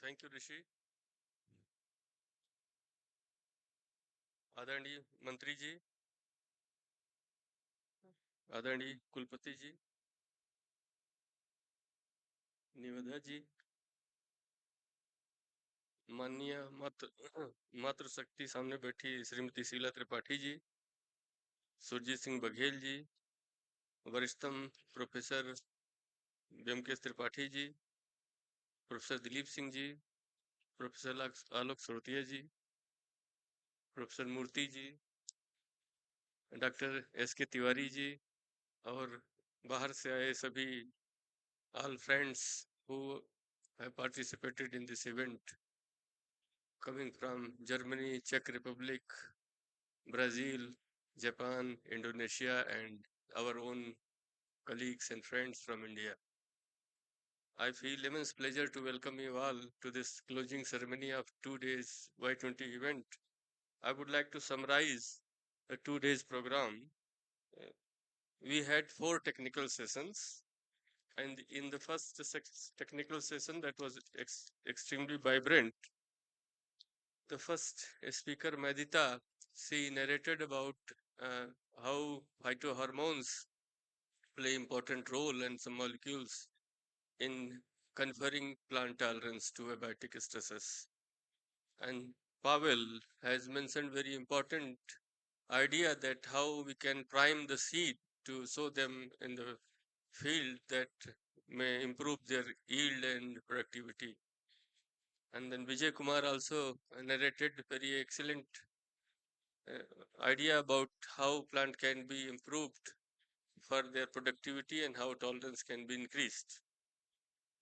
Thank you, Rishi. आदरणीय मंत्री जी, आदरणीय कुलपति जी, निवेदा जी, माननीय मातृशक्ति सामने बैठी Shrimati Sheila Tripathi ji, Surjit Singh Baghel ji, वरिष्ठतम professor Byomkesh Tripathi ji, professor Dilip Singh ji, professor आलोक सोरतिया जी, प्रोफेसर मूर्ति जी, डॉक्टर S.K. तिवारी जी और बाहर से आए सभी all friends who have participated in this event coming from Germany, Czech Republic, Brazil, Japan, Indonesia, and our own colleagues and friends from India. I feel immense pleasure to welcome you all to this closing ceremony of 2 days Y20 event. I would like to summarize the 2 days program. We had 4 technical sessions, and in the first technical session that was extremely vibrant, the first speaker, Medita, she narrated about how phytohormones play important role and some molecules in conferring plant tolerance to abiotic stresses. And Pavel has mentioned very important idea that how we can prime the seed to sow them in the field that may improve their yield and productivity. And then Vijay Kumar also narrated very excellent idea about how plant can be improved for their productivity and how tolerance can be increased.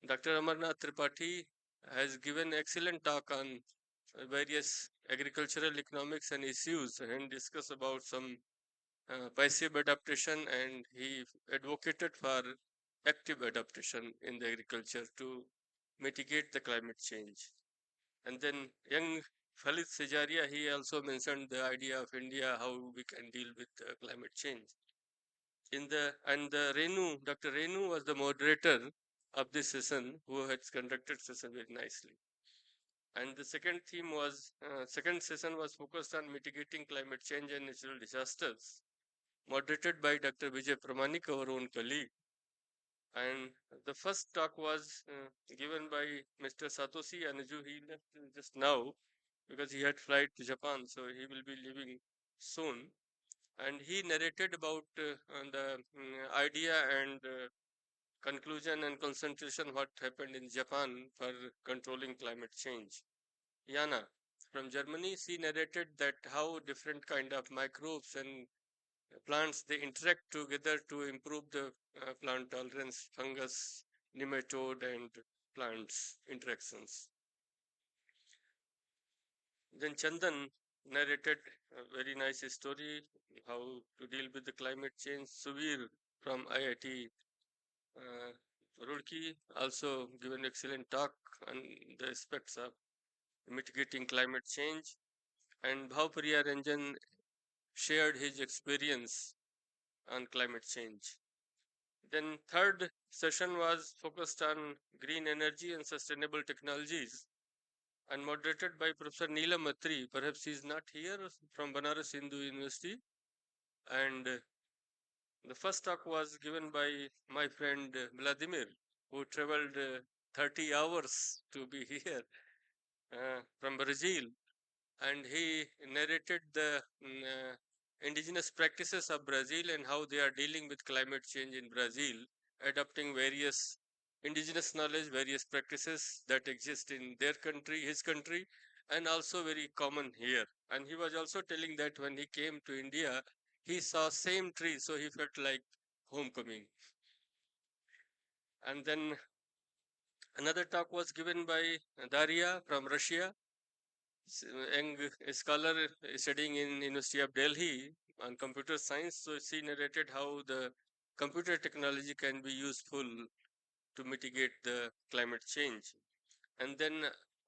Dr. Amarnath Tripathi has given excellent talk on various agricultural economics and issues and discussed about some passive adaptation, and he advocated for active adaptation in the agriculture to mitigate the climate change. And then young Khalid Sejaria, he also mentioned the idea of India, how we can deal with climate change. Dr. Renu was the moderator of this session, who had conducted session very nicely. And the second second session was focused on mitigating climate change and natural disasters, moderated by Dr. Vijay Pramanik, our own colleague. And the first talk was given by Mr. Satoshi Anaju. He left just now because he had flight to Japan, so he will be leaving soon. And he narrated about the idea and conclusion and concentration what happened in Japan for controlling climate change. Jana from Germany, she narrated that how different kind of microbes and plants they interact together to improve the plant tolerance, fungus, nematode, and plants interactions. Then Chandan narrated a very nice story how to deal with the climate change. Suvir from IIT Roorkee also given excellent talk on the aspects of mitigating climate change. And Bhavpriya Ranjan shared his experience on climate change. Then third session was focused on green energy and sustainable technologies and moderated by Professor Neelam Attri. Perhaps he is not here, from Banaras Hindu University. And the first talk was given by my friend Vladimir, who traveled 30 hours to be here from Brazil. And he narrated the indigenous practices of Brazil and how they are dealing with climate change in Brazil, adopting various indigenous knowledge, various practices that exist in their country, his country, and also very common here. And he was also telling that when he came to India, he saw same tree, so he felt like homecoming. And then another talk was given by Daria from Russia, young scholar studying in University of Delhi on computer science. So she narrated how the computer technology can be useful to mitigate the climate change. And then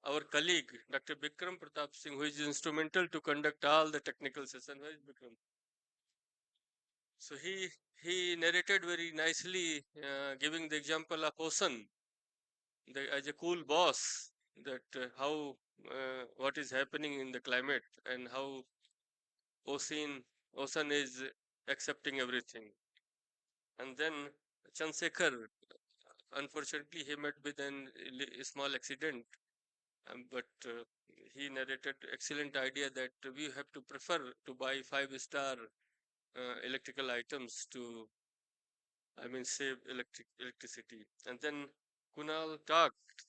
our colleague, Dr. Bikram Pratap Singh, who is instrumental to conduct all the technical session. Where is Bikram? So he narrated very nicely, giving the example of ocean as a cool boss that how what is happening in the climate and how ocean ocean is accepting everything. And then Chansekhar, unfortunately, he met with a small accident, but he narrated excellent idea that we have to prefer to buy 5-star electrical items to, I mean, save electricity. And then Kunal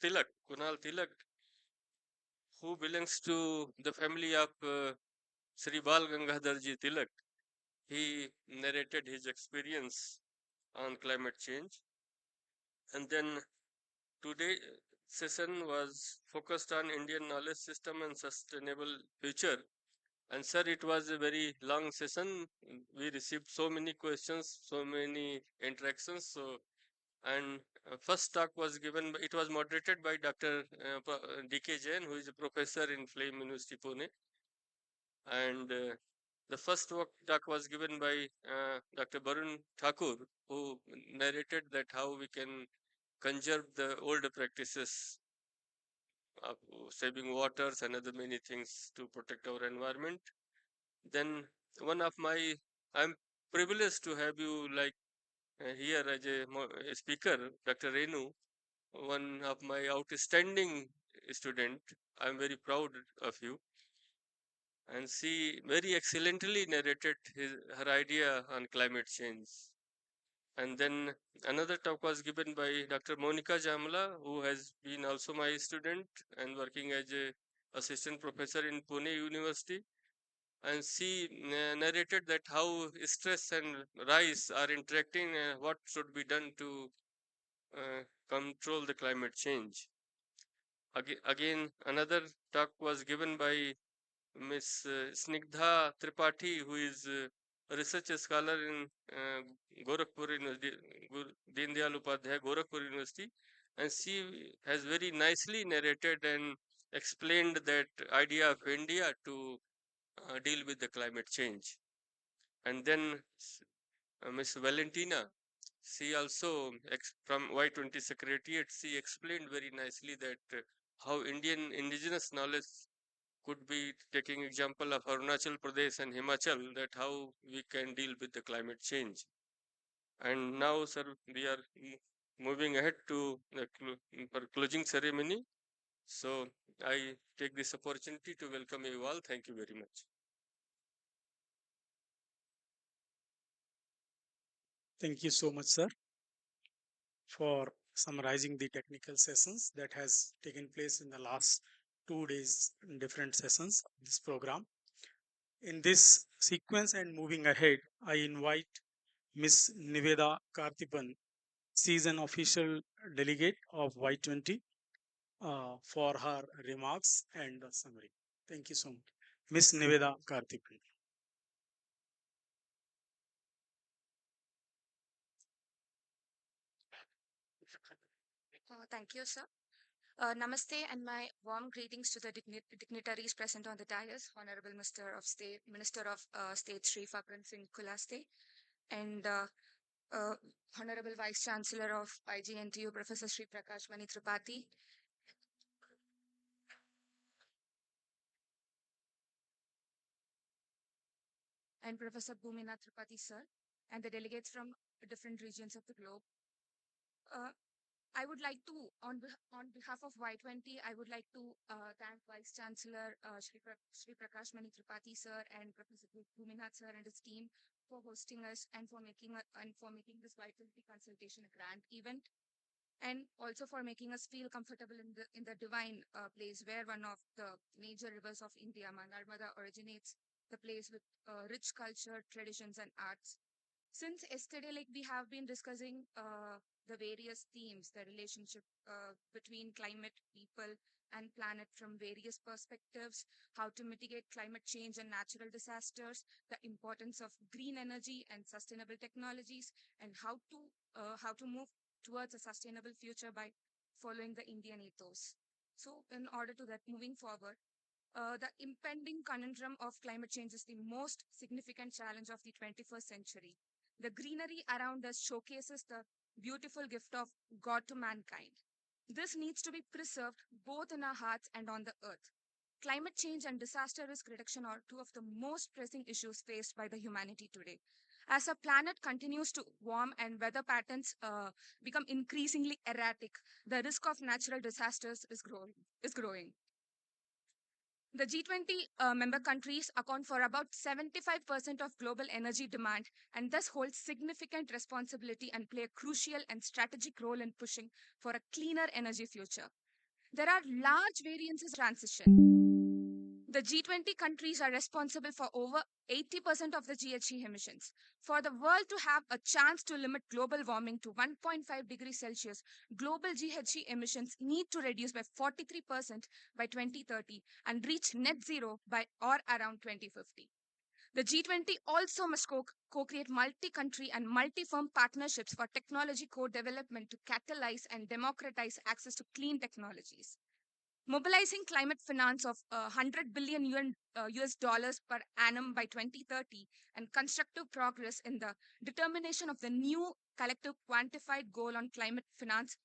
Tilak, who belongs to the family of Sri Bal Gangadhar Ji Tilak. He narrated his experience on climate change. And then today session was focused on Indian knowledge system and sustainable future. And sir, it was a very long session. We received so many questions, so many interactions. So, and first talk was given, it was moderated by Dr. D.K. Jain, who is a professor in Flame University, Pune. And the first talk was given by Dr. Barun Thakur, who narrated that how we can conserve the old practices of saving waters and other many things to protect our environment. Then one of my, I'm privileged to have you like here as a speaker, Dr. Renu, one of my outstanding student. I'm very proud of you. And she very excellently narrated her idea on climate change. And then another talk was given by Dr. Monica Jamla, who has been also my student and working as a assistant professor in Pune University. And she narrated that how stress and rice are interacting and what should be done to control the climate change. Again, another talk was given by Miss Snigdha Tripathi, who is a research scholar in Gorakhpur University, Deen Dayal Upadhyay, Gorakhpur University, and she has very nicely narrated and explained that idea of India to deal with the climate change. And then Miss Valentina, she also from Y20 Secretariat, she explained very nicely that how Indian indigenous knowledge could be taking example of Arunachal Pradesh and Himachal, that how we can deal with the climate change. And now, sir, we are moving ahead to the for closing ceremony. So I take this opportunity to welcome you all. Thank you very much. Thank you so much, sir, for summarizing the technical sessions that has taken place in the last 2 days in different sessions of this program. In this sequence and moving ahead, I invite Ms. Niveda Karthipan. She is an official delegate of Y20 for her remarks and summary. Thank you so much. Ms. Niveda Karthipan. Thank you, sir. Namaste and my warm greetings to the dignitaries present on the dais, Honorable Minister of State Sri Fakran Singh Kulaste, and uh, Honorable Vice Chancellor of IGNTU, Professor Sri Prakash Mani Tripathi, and Professor Bhumina Tripathi, sir, and the delegates from different regions of the globe. Uh, I would like to, on behalf of Y20, I would like to thank Vice Chancellor Shri Prakash Mani Tripathi sir and Professor Bhuminath sir and his team for hosting us and for making this Y20 consultation a grand event, and also for making us feel comfortable in the divine place where one of the major rivers of India, Narmada, originates, the place with rich culture, traditions, and arts. Since yesterday, like we have been discussing the various themes, the relationship between climate, people, and planet from various perspectives, how to mitigate climate change and natural disasters, the importance of green energy and sustainable technologies, and how to move towards a sustainable future by following the Indian ethos. So, in order to that, moving forward, the impending conundrum of climate change is the most significant challenge of the 21st century. The greenery around us showcases the beautiful gift of God to mankind. This needs to be preserved both in our hearts and on the earth. Climate change and disaster risk reduction are two of the most pressing issues faced by the humanity today. As our planet continues to warm and weather patterns become increasingly erratic, the risk of natural disasters is growing. The G20 member countries account for about 75% of global energy demand and thus hold significant responsibility and play a crucial and strategic role in pushing for a cleaner energy future. There are large variances in transition. The G20 countries are responsible for over 80% of the GHG emissions. For the world to have a chance to limit global warming to 1.5 degrees Celsius, global GHG emissions need to reduce by 43% by 2030 and reach net zero by or around 2050. The G20 also must co-create multi-country and multi-firm partnerships for technology co-development to catalyze and democratize access to clean technologies. Mobilizing climate finance of 100 billion US dollars per annum by 2030 and constructive progress in the determination of the new collective quantified goal on climate finance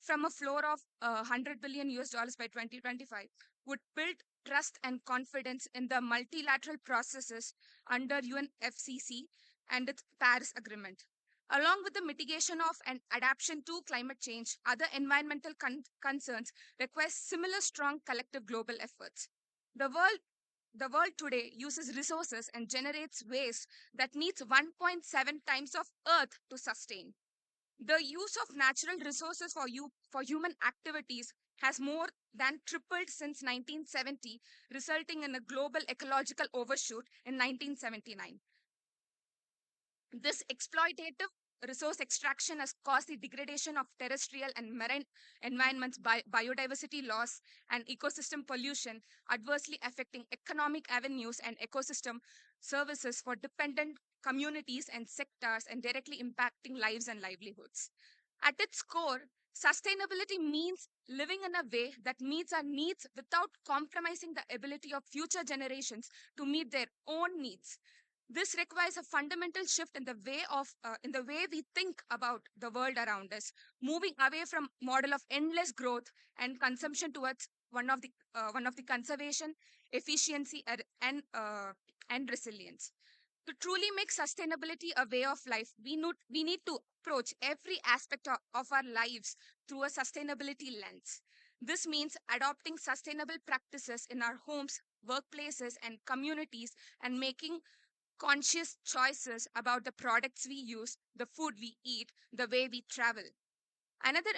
from a floor of 100 billion US dollars by 2025 would build trust and confidence in the multilateral processes under UNFCCC and its Paris Agreement. Along with the mitigation of and adaptation to climate change, other environmental concerns require similar strong collective global efforts. The world today uses resources and generates waste that needs 1.7 times of Earth to sustain. The use of natural resources for human activities has more than tripled since 1970, resulting in a global ecological overshoot in 1979. This exploitative resource extraction has caused the degradation of terrestrial and marine environments by biodiversity loss and ecosystem pollution, adversely affecting economic avenues and ecosystem services for dependent communities and sectors and directly impacting lives and livelihoods. At its core, sustainability means living in a way that meets our needs without compromising the ability of future generations to meet their own needs. This requires a fundamental shift in the way we think about the world around us, moving away from model of endless growth and consumption towards one of the conservation, efficiency, and resilience. To truly make sustainability a way of life, we need to approach every aspect of our lives through a sustainability lens. This means adopting sustainable practices in our homes, workplaces, and communities, and making conscious choices about the products we use, the food we eat, the way we travel. Another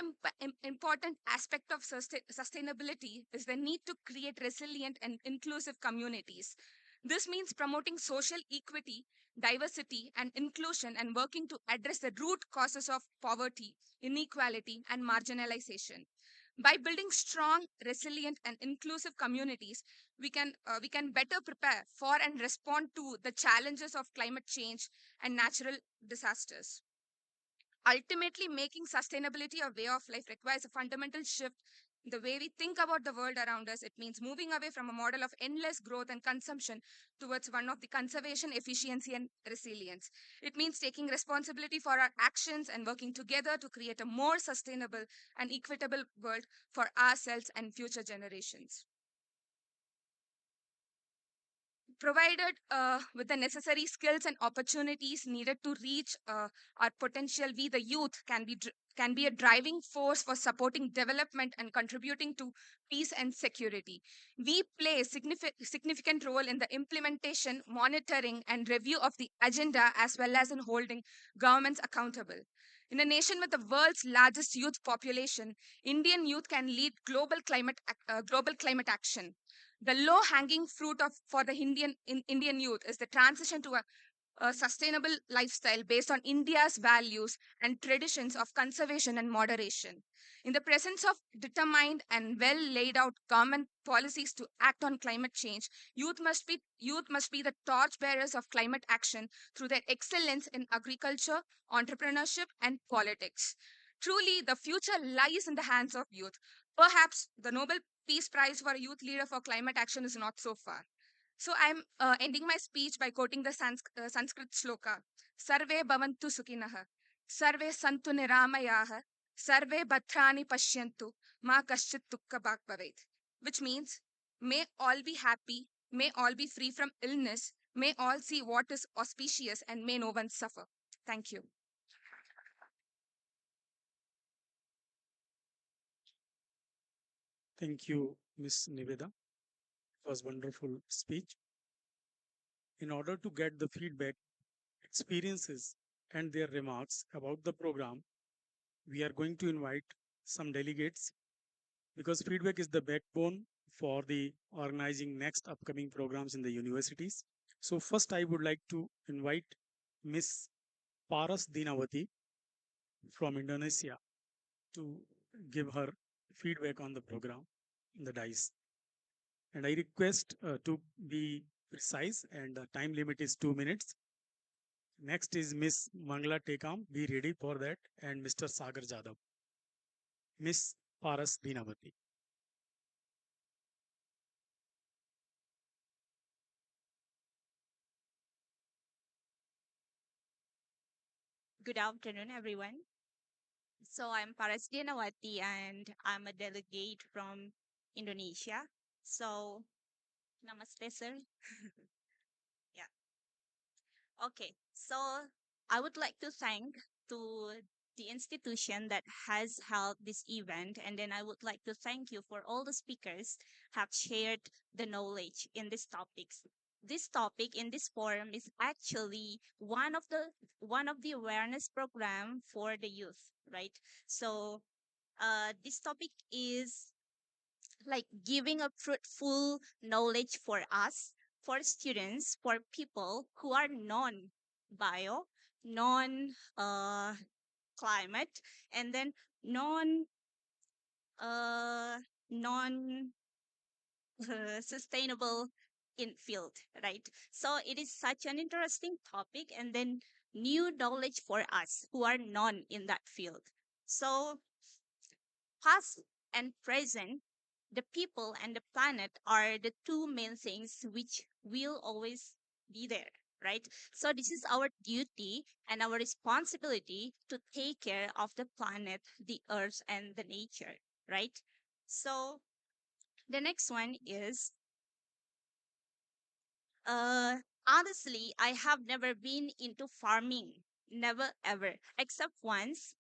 important aspect of sustainability is the need to create resilient and inclusive communities. This means promoting social equity, diversity, and inclusion and working to address the root causes of poverty, inequality, and marginalization. By building strong, resilient, and inclusive communities, we can better prepare for and respond to the challenges of climate change and natural disasters. Ultimately, making sustainability a way of life requires a fundamental shift in the way we think about the world around us. It means moving away from a model of endless growth and consumption towards one of the conservation, efficiency, and resilience. It means taking responsibility for our actions and working together to create a more sustainable and equitable world for ourselves and future generations. Provided with the necessary skills and opportunities needed to reach our potential, we the youth can be a driving force for supporting development and contributing to peace and security. We play a significant role in the implementation, monitoring, and review of the agenda, as well as in holding governments accountable. In a nation with the world's largest youth population, Indian youth can lead global climate action. The low-hanging fruit for the Indian youth is the transition to a sustainable lifestyle based on India's values and traditions of conservation and moderation. In the presence of determined and well laid out government policies to act on climate change, youth must be the torchbearers of climate action through their excellence in agriculture, entrepreneurship, and politics. Truly, the future lies in the hands of youth. Perhaps the Nobel Peace Prize for a youth leader for climate action is not so far. So I'm ending my speech by quoting the Sanskrit shloka. Sarve bhavantu sukhinah. Sarve santu niramayaha. Sarve Bhadrani Pashyantu Ma Kaschit Dukkha Bhag Bhavet, which means may all be happy, may all be free from illness, may all see what is auspicious, and may no one suffer. Thank you. Thank you, Ms. Niveda. It was wonderful speech. In order to get the feedback, experiences, and their remarks about the program, we are going to invite some delegates because feedback is the backbone for the organizing next upcoming programs in the universities. So first I would like to invite Miss Paras Dinawati from Indonesia to give her feedback on the program in the DICE. And I request to be precise and the time limit is 2 minutes. Next is Miss Mangla Tekam. Be ready for that. And Mr. Sagar Jadhav. Miss Paras Dinawati. Good afternoon, everyone. So I'm Paras Dinawati and I'm a delegate from Indonesia. So, namaste, sir. Yeah. Okay. So I would like to thank to the institution that has held this event, and then I would like to thank you for all the speakers have shared the knowledge in these topics. This topic in this forum is actually one of the awareness program for the youth, right? So this topic is like giving a fruitful knowledge for us, for students, for people who are non-bio, non-climate, and then non uh, non sustainable in field, right? So it is such an interesting topic, and then new knowledge for us who are non in that field. So past and present, the people and the planet are the two main things which will always be there, right? So this is our duty and our responsibility to take care of the planet, the earth, and the nature, right? So the next one is uh honestly, I have never been into farming, never ever, except once.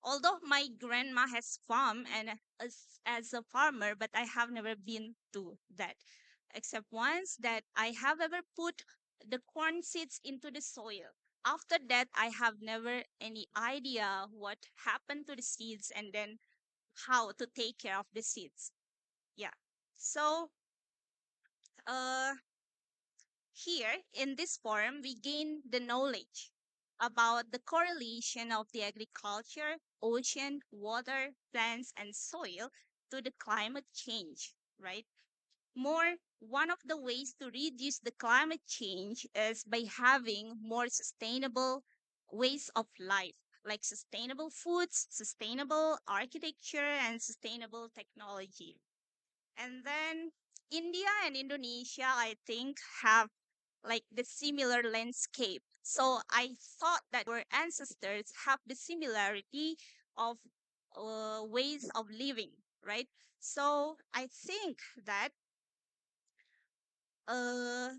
Although my grandma has farm and as a farmer, but I have never been to that, except once that I have ever put the corn seeds into the soil. After that, I have never any idea what happened to the seeds and then how to take care of the seeds. Yeah. So, uh, here in this forum, we gain the knowledge about the correlation of the agriculture, ocean, water, plants, and soil to the climate change, right? More, one of the ways to reduce the climate change is by having more sustainable ways of life, like sustainable foods, sustainable architecture, and sustainable technology. And then India and Indonesia, I think, have like the similar landscape. So I thought that our ancestors have the similarity of ways of living, right? So I think that uh,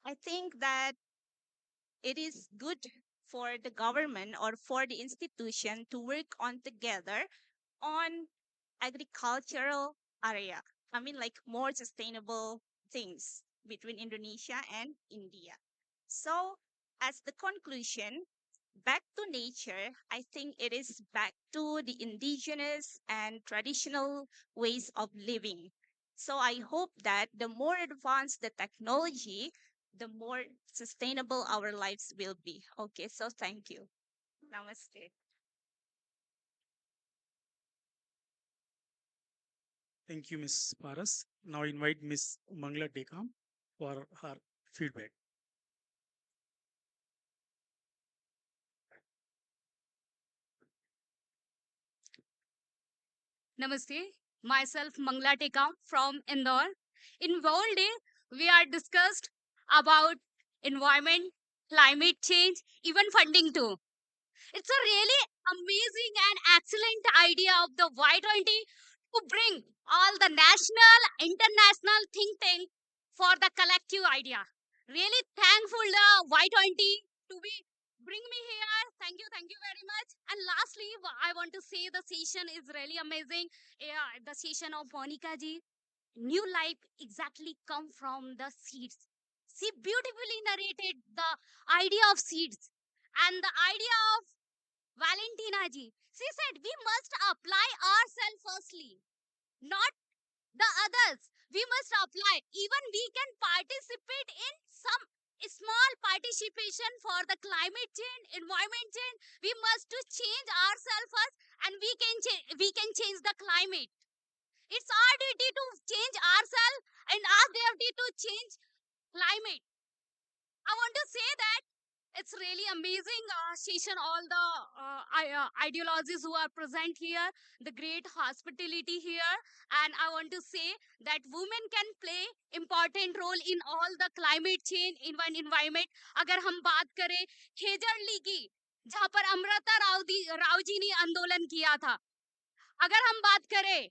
I think that it is good for the government or for the institution to work on together on agricultural area. I mean, like more sustainable things between Indonesia and India. So, as the conclusion, back to nature, I think it is back to the indigenous and traditional ways of living. So, I hope that the more advanced the technology, the more sustainable our lives will be. Okay, so thank you. Namaste. Thank you, Ms. Paras. Now invite Ms. Mangla Tekam for her feedback. Namaste. Myself Mangla Tekam from Indore. In World Day, we are discussed about environment, climate change, even funding too. It's a really amazing and excellent idea of the Y20 to bring all the national, international think tank for the collective idea. Really thankful the Y20 to be bring me here. Thank you very much. And lastly, I want to say the session is really amazing. Yeah, the session of Monica ji, new life exactly come from the seeds. She beautifully narrated the idea of seeds and the idea of Valentina ji. She said we must apply ourselves firstly, not the others. We must apply. Even we can participate in some small participation for the climate change, environment change. We must to change ourselves first, and we can change the climate. It's our duty to change ourselves and our duty to change climate. I want to say that it's really amazing session. All the ideologies who are present here, the great hospitality here, and I want to say that women can play important role in all the climate change in one environment. अगर हम बात करें खेजड़ली की, जहाँ पर अमृता राव जी ने आंदोलन किया था, अगर हम बात करें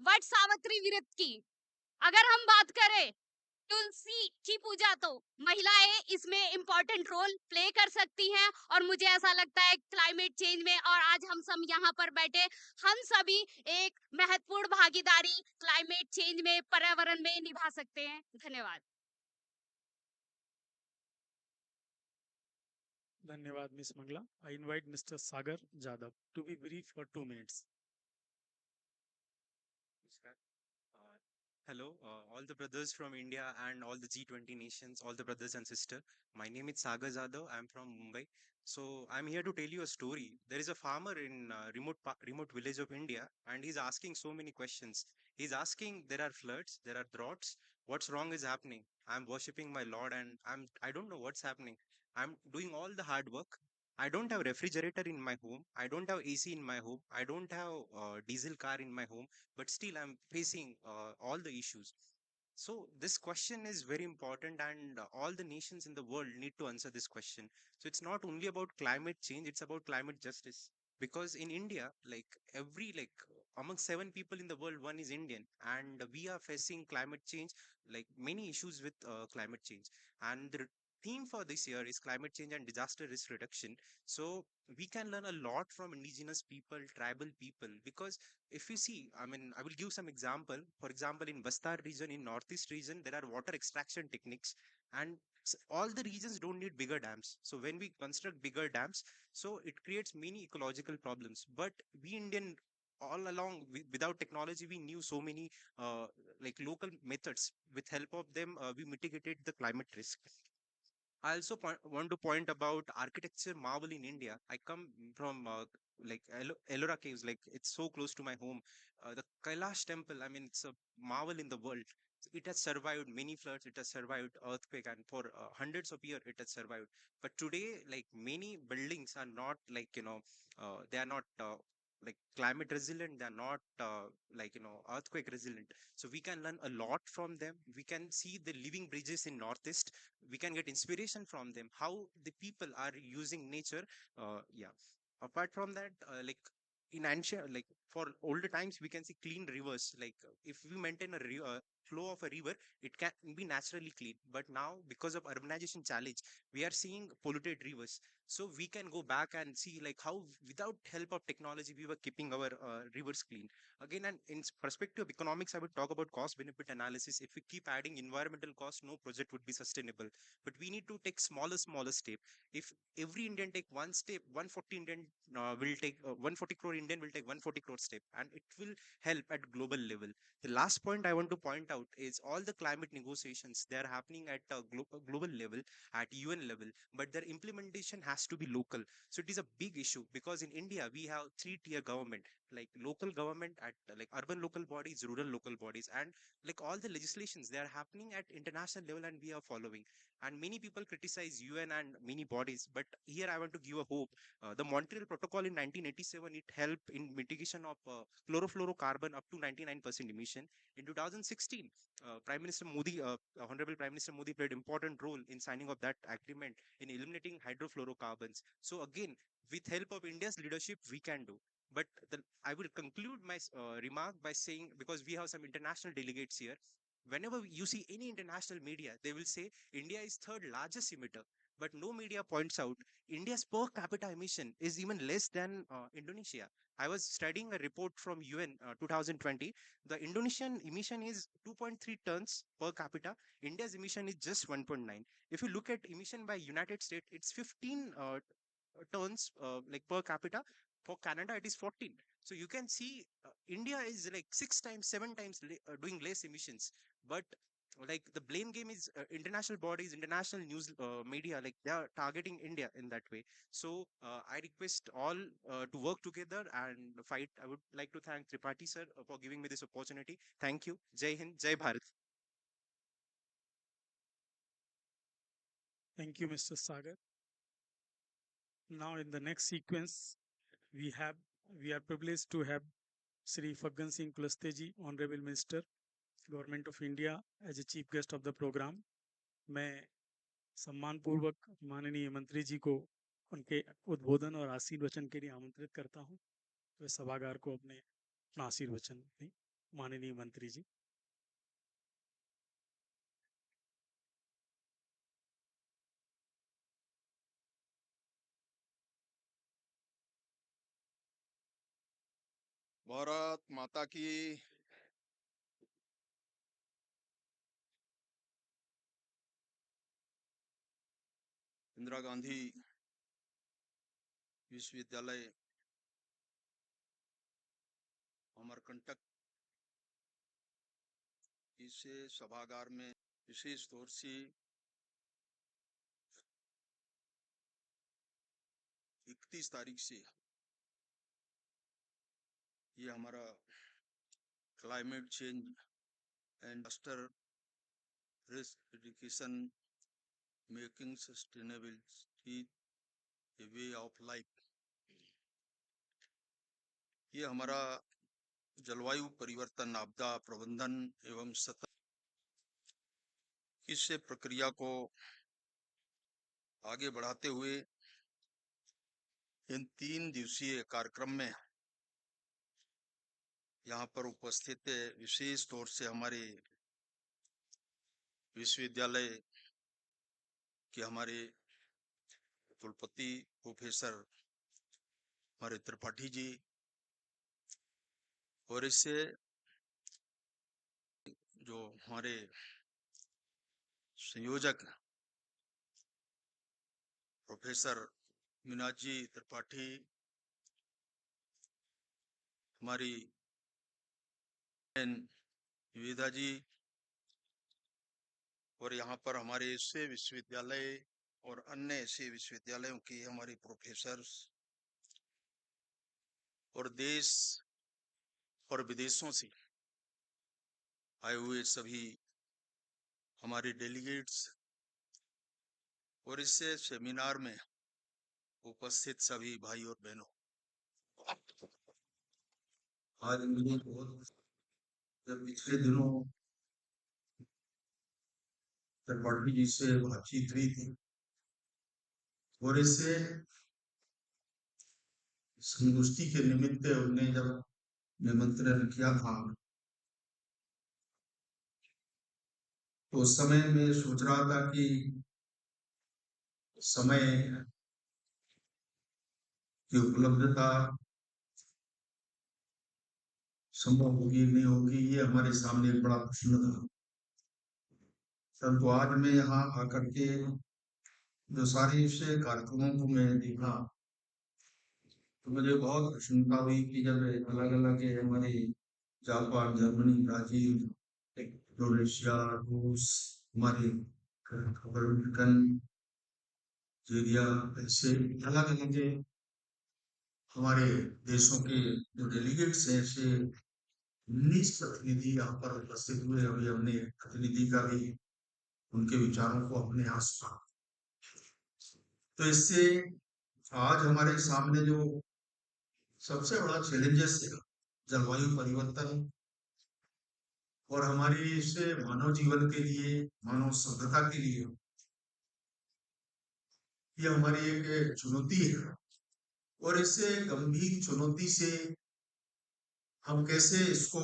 वट सावित्री व्रत की, अगर हम बात करें तुलसी की पूजा, तो महिलाएं इसमें इम्पोर्टेंट रोल प्ले कर सकती हैं। और मुझे ऐसा लगता है क्लाइमेट चेंज में, और आज हम सब यहाँ पर बैठे, हम सभी एक महत्वपूर्ण भागीदारी क्लाइमेट चेंज में, पर्यावरण में निभा सकते हैं। धन्यवाद। धन्यवाद Ms. Mangla. I invite Mr. Sagar Jadhav to be brief for 2 minutes. Hello, all the brothers from India and all the G20 nations, all the brothers and sisters. My name is Sagar Jadhav. I'm from Mumbai. So I'm here to tell you a story. There is a farmer in remote village of India, and he's asking so many questions. He's asking, there are floods, there are droughts. What's wrong is happening? I'm worshipping my Lord, and I don't know what's happening. I'm doing all the hard work. I don't have refrigerator in my home. I don't have AC in my home. I don't have diesel car in my home, but still I'm facing all the issues. So this question is very important, and all the nations in the world need to answer this question. So it's not only about climate change, it's about climate justice. Because in India, like among 7 people in the world, one is Indian, and we are facing climate change, like many issues with climate change. And the theme for this year is climate change and disaster risk reduction. So we can learn a lot from indigenous people, tribal people, because if you see, I mean, I will give some example. For example, in Bastar region, in Northeast region, there are water extraction techniques, and all the regions don't need bigger dams. So when we construct bigger dams, so it creates many ecological problems. But we Indian, all along, without technology, we knew so many like local methods. With help of them, we mitigated the climate risk. I also want to point about architecture marvel in India. I come from like Ellora Caves, like it's so close to my home. The Kailash Temple, I mean, it's a marvel in the world. It has survived many floods, it has survived earthquake, and for hundreds of years it has survived. But today, like many buildings are not like they are not like climate resilient. They are not like earthquake resilient. So we can learn a lot from them. We can see the living bridges in Northeast. We can get inspiration from them, how the people are using nature. Yeah, apart from that, like in ancient, like for older times, we can see clean rivers. Like if we maintain a flow of a river, it can be naturally clean. But now, because of urbanization challenge, we are seeing polluted rivers. So we can go back and see like how without help of technology we were keeping our rivers clean. Again, and in perspective of economics, I would talk about cost benefit analysis. If we keep adding environmental cost, no project would be sustainable. But we need to take smaller step. If every Indian take one step, 140 Indian will take 140 crore Indian will take 140 crore step, and it will help at global level. The last point I want to point out is all the climate negotiations, they are happening at a global level, at UN level, but their implementation has to be local. So it is a big issue, because in India we have 3-tier government. like local government, at like urban local bodies, rural local bodies, and like all the legislations, they are happening at international level and we are following. And many people criticize UN and many bodies, but here I want to give a hope. The Montreal Protocol in 1987, it helped in mitigation of chlorofluorocarbon up to 99% emission. In 2016, Prime Minister Modi, Honorable Prime Minister Modi played important role in signing of that agreement in eliminating hydrofluorocarbons. So again, with help of India's leadership, we can do. But I will conclude my remark by saying, because we have some international delegates here, whenever you see any international media, they will say India is third largest emitter. But no media points out India's per capita emission is even less than Indonesia. I was studying a report from UN 2020. The Indonesian emission is 2.3 tons per capita. India's emission is just 1.9. If you look at emission by United States, it's 15 tons like per capita. For Canada, it is 14. So you can see India is like 6 times, 7 times doing less emissions. But like the blame game is international bodies, international news media, like they are targeting India in that way. So I request all to work together and fight. I would like to thank Tripathi sir for giving me this opportunity. Thank you. Jai Hind, Jai Bharat. Thank you, Mr. Sagar. Now, in the next sequence, we are privileged to have Sri Faggan Singh Kulasteji, Honorable Minister, Government of India, as a Chief Guest of the program. मैं सम्मान पूर्वक माननीय मंत्री जी को उनके उद्बोधन और आशीर्वचन के लिए आमंत्रित करता हूं। तो सभागार को अपना आशीर्वचन दें, माननीय मंत्री जी। भारत माता की। इंदिरा गांधी विश्वविद्यालय अमरकंटक इस सभागार में विशेष तौर से 31 तारीख से ये हमारा climate change and disaster risk education making sustainability A way of life, ये हमारा जलवायु परिवर्तन, आपदा प्रबंधन एवं सतत इस प्रक्रिया को आगे बढ़ाते हुए इन 3 दिवसीय कार्यक्रम में यहाँ पर उपस्थित विशेष तौर से हमारे विश्वविद्यालय के हमारे कुलपति प्रोफेसर हमारे त्रिपाठी जी, और इससे जो हमारे संयोजक प्रोफेसर मीनाक्षी त्रिपाठी, हमारी निवेदा जी, और यहाँ पर हमारे इससे विश्वविद्यालय और अन्य ऐसे विश्वविद्यालयों के हमारे प्रोफेसर्स और देश और विदेशों से आए हुए सभी हमारे डेलीगेट्स और इससे सेमिनार में उपस्थित सभी भाई और बहनों, आज मुझे बहुत जब पिछले दिनों त्रिपाठी जी से बातचीत हुई थी और इससे संगोष्ठी के निमित्त उन्होंने जब निमंत्रण किया था तो उस समय मैं सोच रहा था कि समय की उपलब्धता संभव होगी नहीं होगी, ये हमारे सामने एक बड़ा प्रश्न था। परंतु आज मैं यहाँ आकर के जो सारे इस कार्यक्रमों को मैं देखा तो मुझे बहुत प्रसन्नता हुई कि जब अलग अलग हमारे जापान, जर्मनी, ब्राजील, इंडोनेशिया, रूस, हमारे अमेरिकन, नाइजीरिया, ऐसे अलग अलग हमारे देशों के जो डेलीगेट्स हैं, से 19 प्रतिनिधि यहाँ पर उपस्थित हुए। अभी हमने एक प्रतिनिधि का भी उनके विचारों को अपने यहाँ सुना। तो इससे आज हमारे सामने जो सबसे बड़ा चैलेंजेस है, जलवायु परिवर्तन, और हमारी इससे मानव जीवन के लिए, मानव सभ्यता के लिए ये हमारी एक चुनौती है। और इससे गंभीर चुनौती से हम कैसे इसको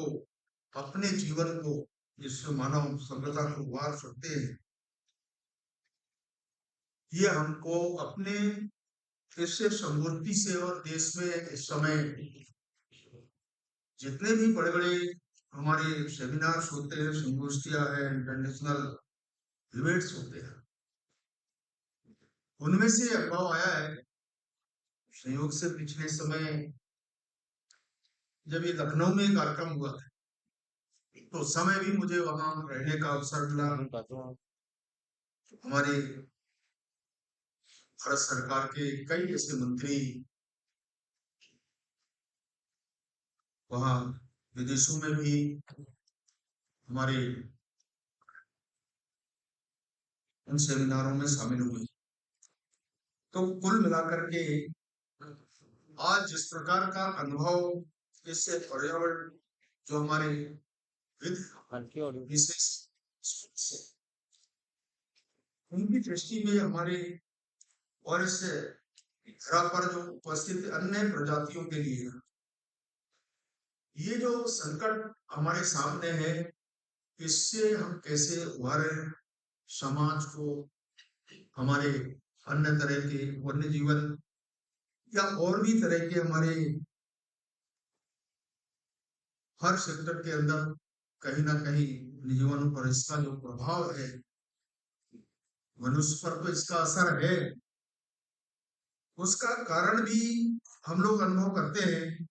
अपने जीवन को, इस मानव सभ्यता को उबार सकते हैं, ये हमको अपने इससे समृद्धि से। और देश में इस समय जितने भी बड़े बड़े हमारे सेमिनार्स होते हैं, संगोष्ठियां हैं, इंटरनेशनल इवेंट्स होते हैं, उनमें से अनुभव आया है, संयोग से पिछले समय जब ये लखनऊ में कार्यक्रम हुआ था, तो उस समय भी मुझे वहां रहने का अवसर मिला। हमारे भारत सरकार के कई ऐसे मंत्री वहां विदेशों में भी हमारे उन सेमिनारों में शामिल हुए। तो कुल मिलाकर के आज जिस प्रकार का अनुभव इससे पर्यावरण जो हमारे विशेष उनकी दृष्टि में हमारे और इस धरा पर जो उपस्थित अन्य प्रजातियों के लिए ये जो संकट हमारे सामने है, इससे हम कैसे उभारे समाज को, हमारे अन्य तरह के वन्य जीवन या और भी तरह के हमारे हर सेक्टर के अंदर कहीं ना कहीं जीवन पर इसका जो प्रभाव है, मनुष्य पर तो इसका असर है, उसका कारण भी हम लोग अनुभव करते हैं।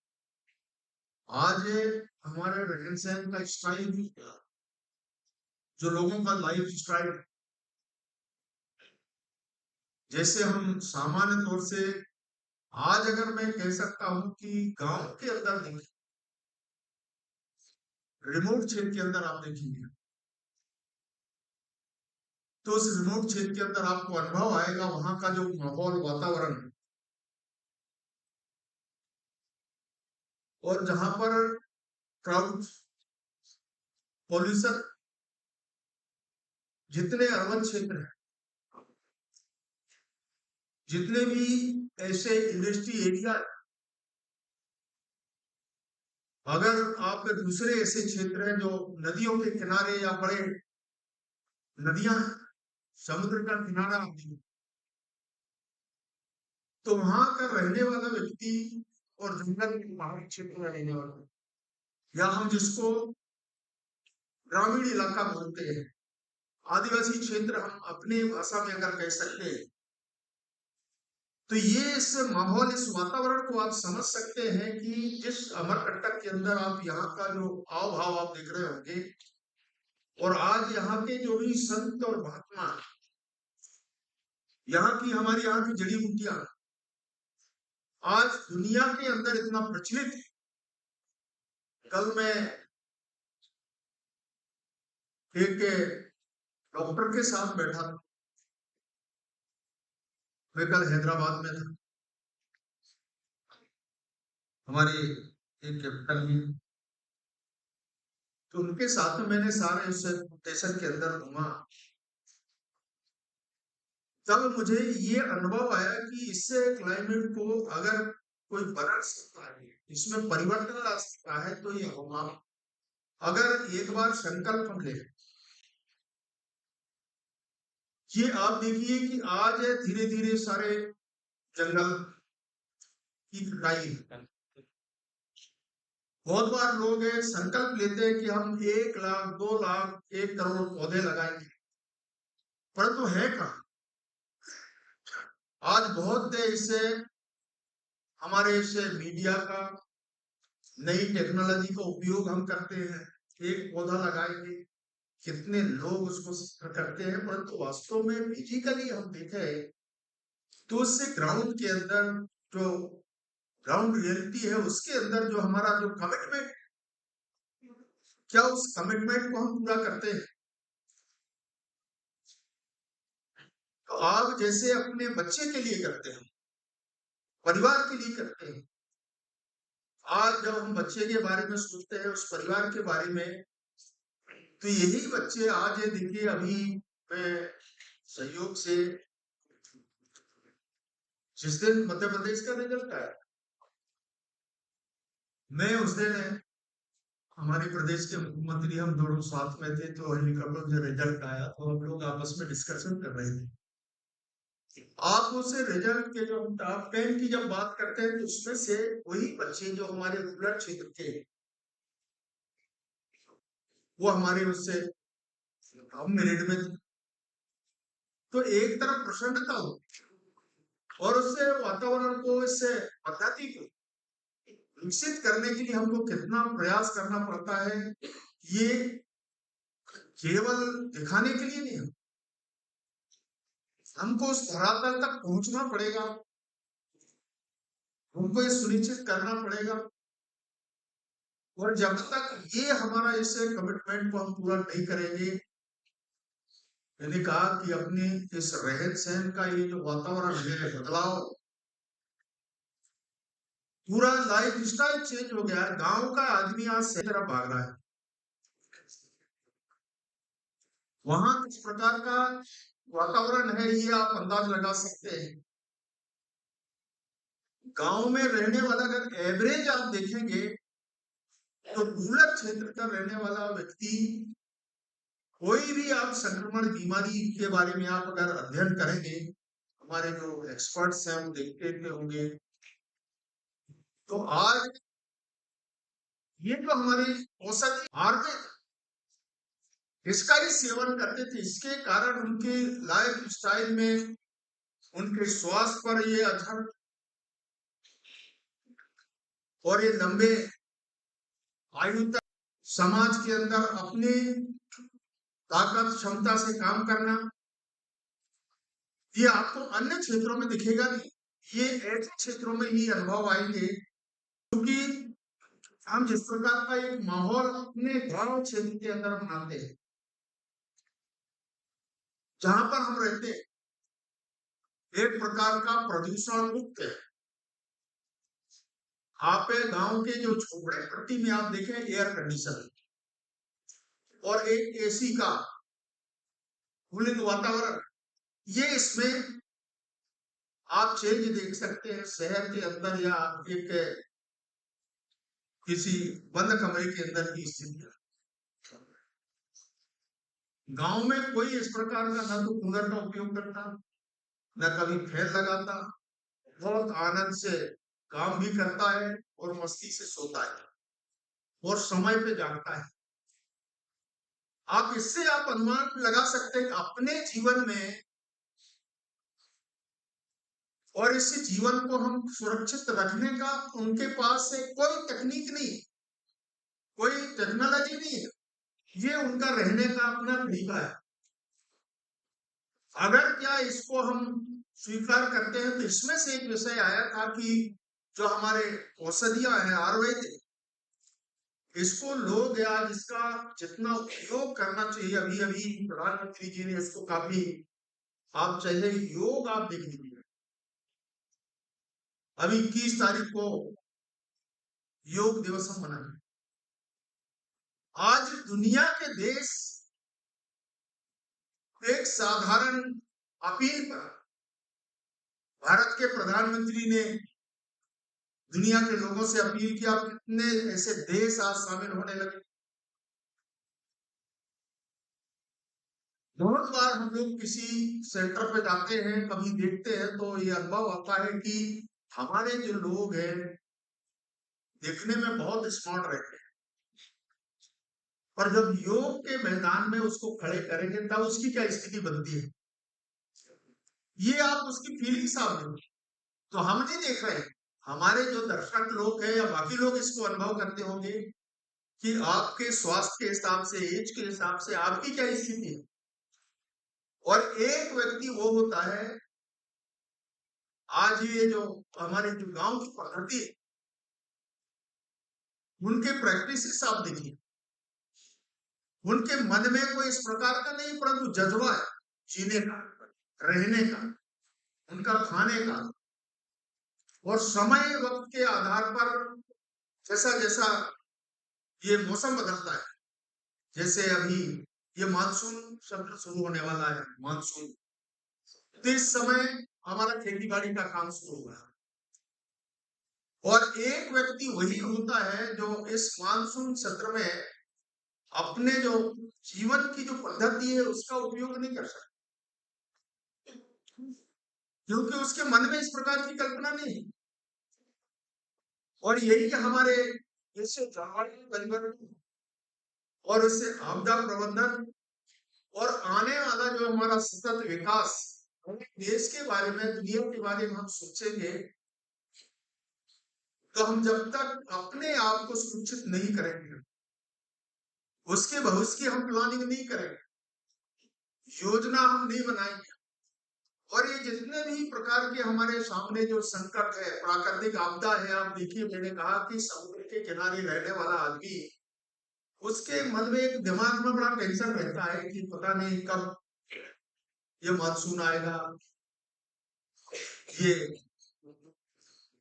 आज हमारे रहन सहन का स्टाइल भी, जो लोगों का लाइफ स्टाइल, जैसे हम सामान्य तौर से आज अगर मैं कह सकता हूं कि गांव के अंदर देखें, रिमोट क्षेत्र के अंदर आप देखेंगे तो उस रिमोट क्षेत्र के अंदर आपको अनुभव आएगा वहां का जो माहौल, वातावरण, और जहां पर क्राउड पॉल्यूशन, जितने अर्बन क्षेत्र हैं, जितने भी ऐसे इंडस्ट्री एरिया, अगर आप दूसरे ऐसे क्षेत्र हैं जो नदियों के किनारे या बड़े नदियां, समुद्र का किनारा, तो वहां का रहने वाला व्यक्ति और जंगल के पहाड़ी क्षेत्र में रहने वाला, या हम जिसको ग्रामीण इलाका बोलते हैं, आदिवासी क्षेत्र हम अपने भाषा में अगर कह सकते हैं, तो ये इस माहौल, इस वातावरण को आप समझ सकते हैं कि जिस अमरकंटक के अंदर आप यहाँ का जो हाव भाव आप देख रहे होंगे, और आज यहाँ के जो भी संत और महात्मा, यहाँ की हमारी यहाँ की जड़ी बूटियां आज दुनिया के अंदर इतना प्रचलित है। कल मैं एक डॉक्टर के साथ बैठा था, मैं कल हैदराबाद में था, हमारे एक कैपिटल में, तो उनके साथ में मैंने सारे उस स्टेशन के अंदर घूमा। तब मुझे ये अनुभव आया कि इससे क्लाइमेट को अगर कोई बदल सकता है, इसमें परिवर्तन ला सकता है, तो ये हम अगर एक बार संकल्प हम ले, ये आप देखिए कि आज धीरे धीरे सारे जंगल की कटाई, बहुत बार लोग संकल्प लेते हैं कि हम 1 लाख 2 लाख 1 करोड़ पौधे लगाएंगे, परंतु है कहाँ? आज बहुत इससे हमारे इससे मीडिया का, नई टेक्नोलॉजी का उपयोग हम करते हैं, एक पौधा लगाएंगे, कितने लोग उसको करते हैं, परंतु वास्तव में फिजिकली हम देखें तो उससे ग्राउंड के अंदर जो ग्राउंड रियलिटी है उसके अंदर जो हमारा जो कमिटमेंट, क्या उस कमिटमेंट को हम पूरा करते हैं? तो आप जैसे अपने बच्चे के लिए करते हैं, परिवार के लिए करते हैं, आज जब हम बच्चे के बारे में सोचते हैं, उस परिवार के बारे में, तो यही बच्चे आज ये देखिए, अभी मैं सहयोग से जिस दिन मध्य प्रदेश का रिजल्ट आया, मैं उस दिन हमारे प्रदेश के मुख्यमंत्री हम दोनों साथ में थे, तो हेलीकॉप्टर जब रिजल्ट आया तो हम लोग आपस में डिस्कशन कर रहे थे। आप उसे रिजल्ट के जो टॉप 10 की जब बात करते हैं, तो उसमें से वही बच्चे जो हमारे रूरल क्षेत्र के, वो हमारे उससे हम मेरिट में थे। तो एक तरफ प्रसन्नता हो और उससे वातावरण को, इससे पद्धति को विकसित करने के लिए हमको कितना प्रयास करना पड़ता है, ये केवल दिखाने के लिए नहीं, हमको उस धरातल तक पहुंचना पड़ेगा, हमको ये सुनिश्चित करना पड़ेगा। और जब तक ये हमारा इस कमिटमेंट को हम पूरा नहीं करेंगे, मैंने कहा कि अपने इस रहन सहन का ये जो वातावरण है, बदलाव, पूरा लाइफ स्टाइल चेंज हो गया है। गांव का आदमी आज शहर तरफ भाग रहा है। वहां किस प्रकार का वातावरण है, ये आप अंदाज लगा सकते हैं। गांव में रहने वाला अगर एवरेज आप देखेंगे, तो रूरल क्षेत्र का रहने वाला व्यक्ति, कोई भी आप संक्रमण बीमारी के बारे में आप अगर अध्ययन करेंगे, हमारे जो एक्सपर्ट्स हैं वो देखते होंगे, तो आज ये जो हमारे औषधि आयुर्वेद, इसका ही सेवन करते थे, इसके कारण उनके लाइफ स्टाइल में, उनके स्वास्थ्य पर ये असर और ये लंबे आयु तक समाज के अंदर अपने ताकत क्षमता से काम करना, ये आपको अन्य क्षेत्रों में दिखेगा नहीं। ये ऐसे क्षेत्रों में ही अनुभव आएंगे, क्योंकि हम जिस प्रकार का एक माहौल अपने गांव क्षेत्र के अंदर बनाते हैं, जहां पर हम रहते हैं, एक प्रकार का प्रदूषण मुक्त है। आप गांव के जो झोपड़े पट्टी में आप देखें, एयर कंडीशन और एक एसी का कूलिंग वातावरण, ये इसमें आप चेंज देख सकते हैं। शहर के अंदर या एक किसी बंद कमरे के अंदर की स्थिति, गांव में कोई इस प्रकार का ना तो कूलर का उपयोग करता, न कभी फैन लगाता, बहुत आनंद से काम भी करता है और मस्ती से सोता है और समय पे जागता है। आप इससे आप अनुमान लगा सकते हैं कि अपने जीवन में, और इस जीवन को हम सुरक्षित रखने का उनके पास से कोई तकनीक नहीं, कोई टेक्नोलॉजी नहीं है, ये उनका रहने का अपना तरीका है। अगर क्या इसको हम स्वीकार करते हैं, तो इसमें से एक विषय आया था कि जो हमारे औषधियां हैं आयुर्वेद, इसको लोग या जिसका जितना उपयोग करना चाहिए, अभी अभी प्रधानमंत्री जी ने इसको काफी, आप चाहे योग आप देख लीजिए, अभी 21 तारीख को योग दिवस हम मनाएंगे। आज दुनिया के देश एक साधारण अपील पर भारत के प्रधानमंत्री ने दुनिया के लोगों से अपील किया, कितने ऐसे देश आज शामिल होने लगे। बहुत बार हम लोग किसी सेंटर पे जाते हैं, कभी देखते हैं, तो ये अनुभव आता है कि हमारे जो लोग हैं देखने में बहुत स्मार्ट रहते हैं, पर जब योग के मैदान में उसको खड़े करेंगे तब उसकी क्या स्थिति बनती है, ये आप उसकी फीलिंग सामने, तो हम नहीं देख रहे हैं। हमारे जो दर्शक लोग हैं या बाकी लोग इसको अनुभव करते होंगे कि आपके स्वास्थ्य के हिसाब से, एज के हिसाब से आपकी क्या स्थिति है। और एक व्यक्ति वो होता है, आज ये जो हमारे जो गांव की पद्धति है, उनके प्रैक्टिसेस आप देखिए, उनके मन में कोई इस प्रकार का नहीं, परंतु जज्बा है जीने का, रहने का, उनका खाने का, और समय वक्त के आधार पर जैसा जैसा ये मौसम बदलता है, जैसे अभी ये मानसून शब्द शुरू होने वाला है, मानसून, तो इस समय हमारा खेती बाड़ी का काम शुरू हुआ है, और एक व्यक्ति वही होता है जो इस मानसून सत्र में अपने जो जीवन की जो पद्धति है उसका उपयोग नहीं कर सकता, क्योंकि उसके मन में इस प्रकार की कल्पना नहीं है। और यही हमारे इससे जलवायु परिवर्तन और उससे आपदा प्रबंधन और आने वाला जो हमारा सतत विकास, देश के बारे में, दुनिया के बारे में हम सोचेंगे, तो हम जब तक अपने आप को सुरक्षित नहीं करेंगे, उसके भविष्य की हम प्लानिंग नहीं करेंगे, योजना हम नहीं बनाएंगे, और ये जितने भी प्रकार के हमारे सामने जो संकट है, प्राकृतिक आपदा है, आप देखिए, मैंने कहा कि समुद्र के किनारे रहने वाला आदमी, उसके मन में एक दिमाग में बड़ा टेंशन रहता है कि पता नहीं कब ये मानसून आएगा, ये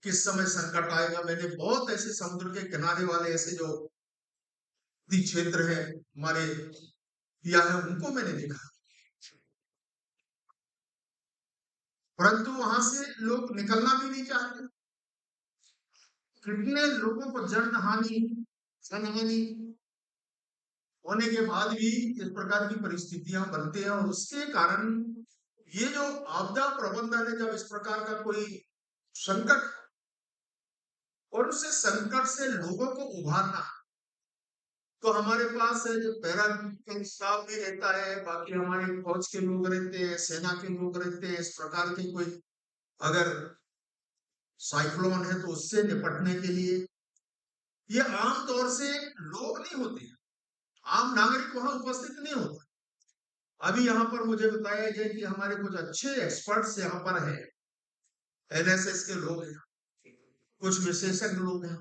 किस समय संकट आएगा। मैंने बहुत ऐसे समुद्र के किनारे वाले ऐसे जो क्षेत्र है हमारे या है, उनको मैंने देखा, परंतु वहां से लोग निकलना भी नहीं चाहते। कितने लोगों को जन हानि, धन हानि होने के बाद भी इस प्रकार की परिस्थितियां बनती हैं, और उसके कारण ये जो आपदा प्रबंधन है, जब इस प्रकार का कोई संकट और उस संकट से लोगों को उभारना, तो हमारे पास जो पैरा स्टाफ भी रहता है, बाकी हमारे फौज के लोग रहते हैं, सेना के लोग रहते हैं, इस प्रकार के कोई अगर साइक्लोन है तो उससे निपटने के लिए ये आम तौर से लोग नहीं होते, आम नागरिक वहां उपस्थित नहीं होता। अभी यहाँ पर मुझे बताया गया कि हमारे कुछ अच्छे एक्सपर्ट्स यहाँ पर हैं, एनएसएस के लोग हैं, कुछ विशेषज्ञ लोग हैं,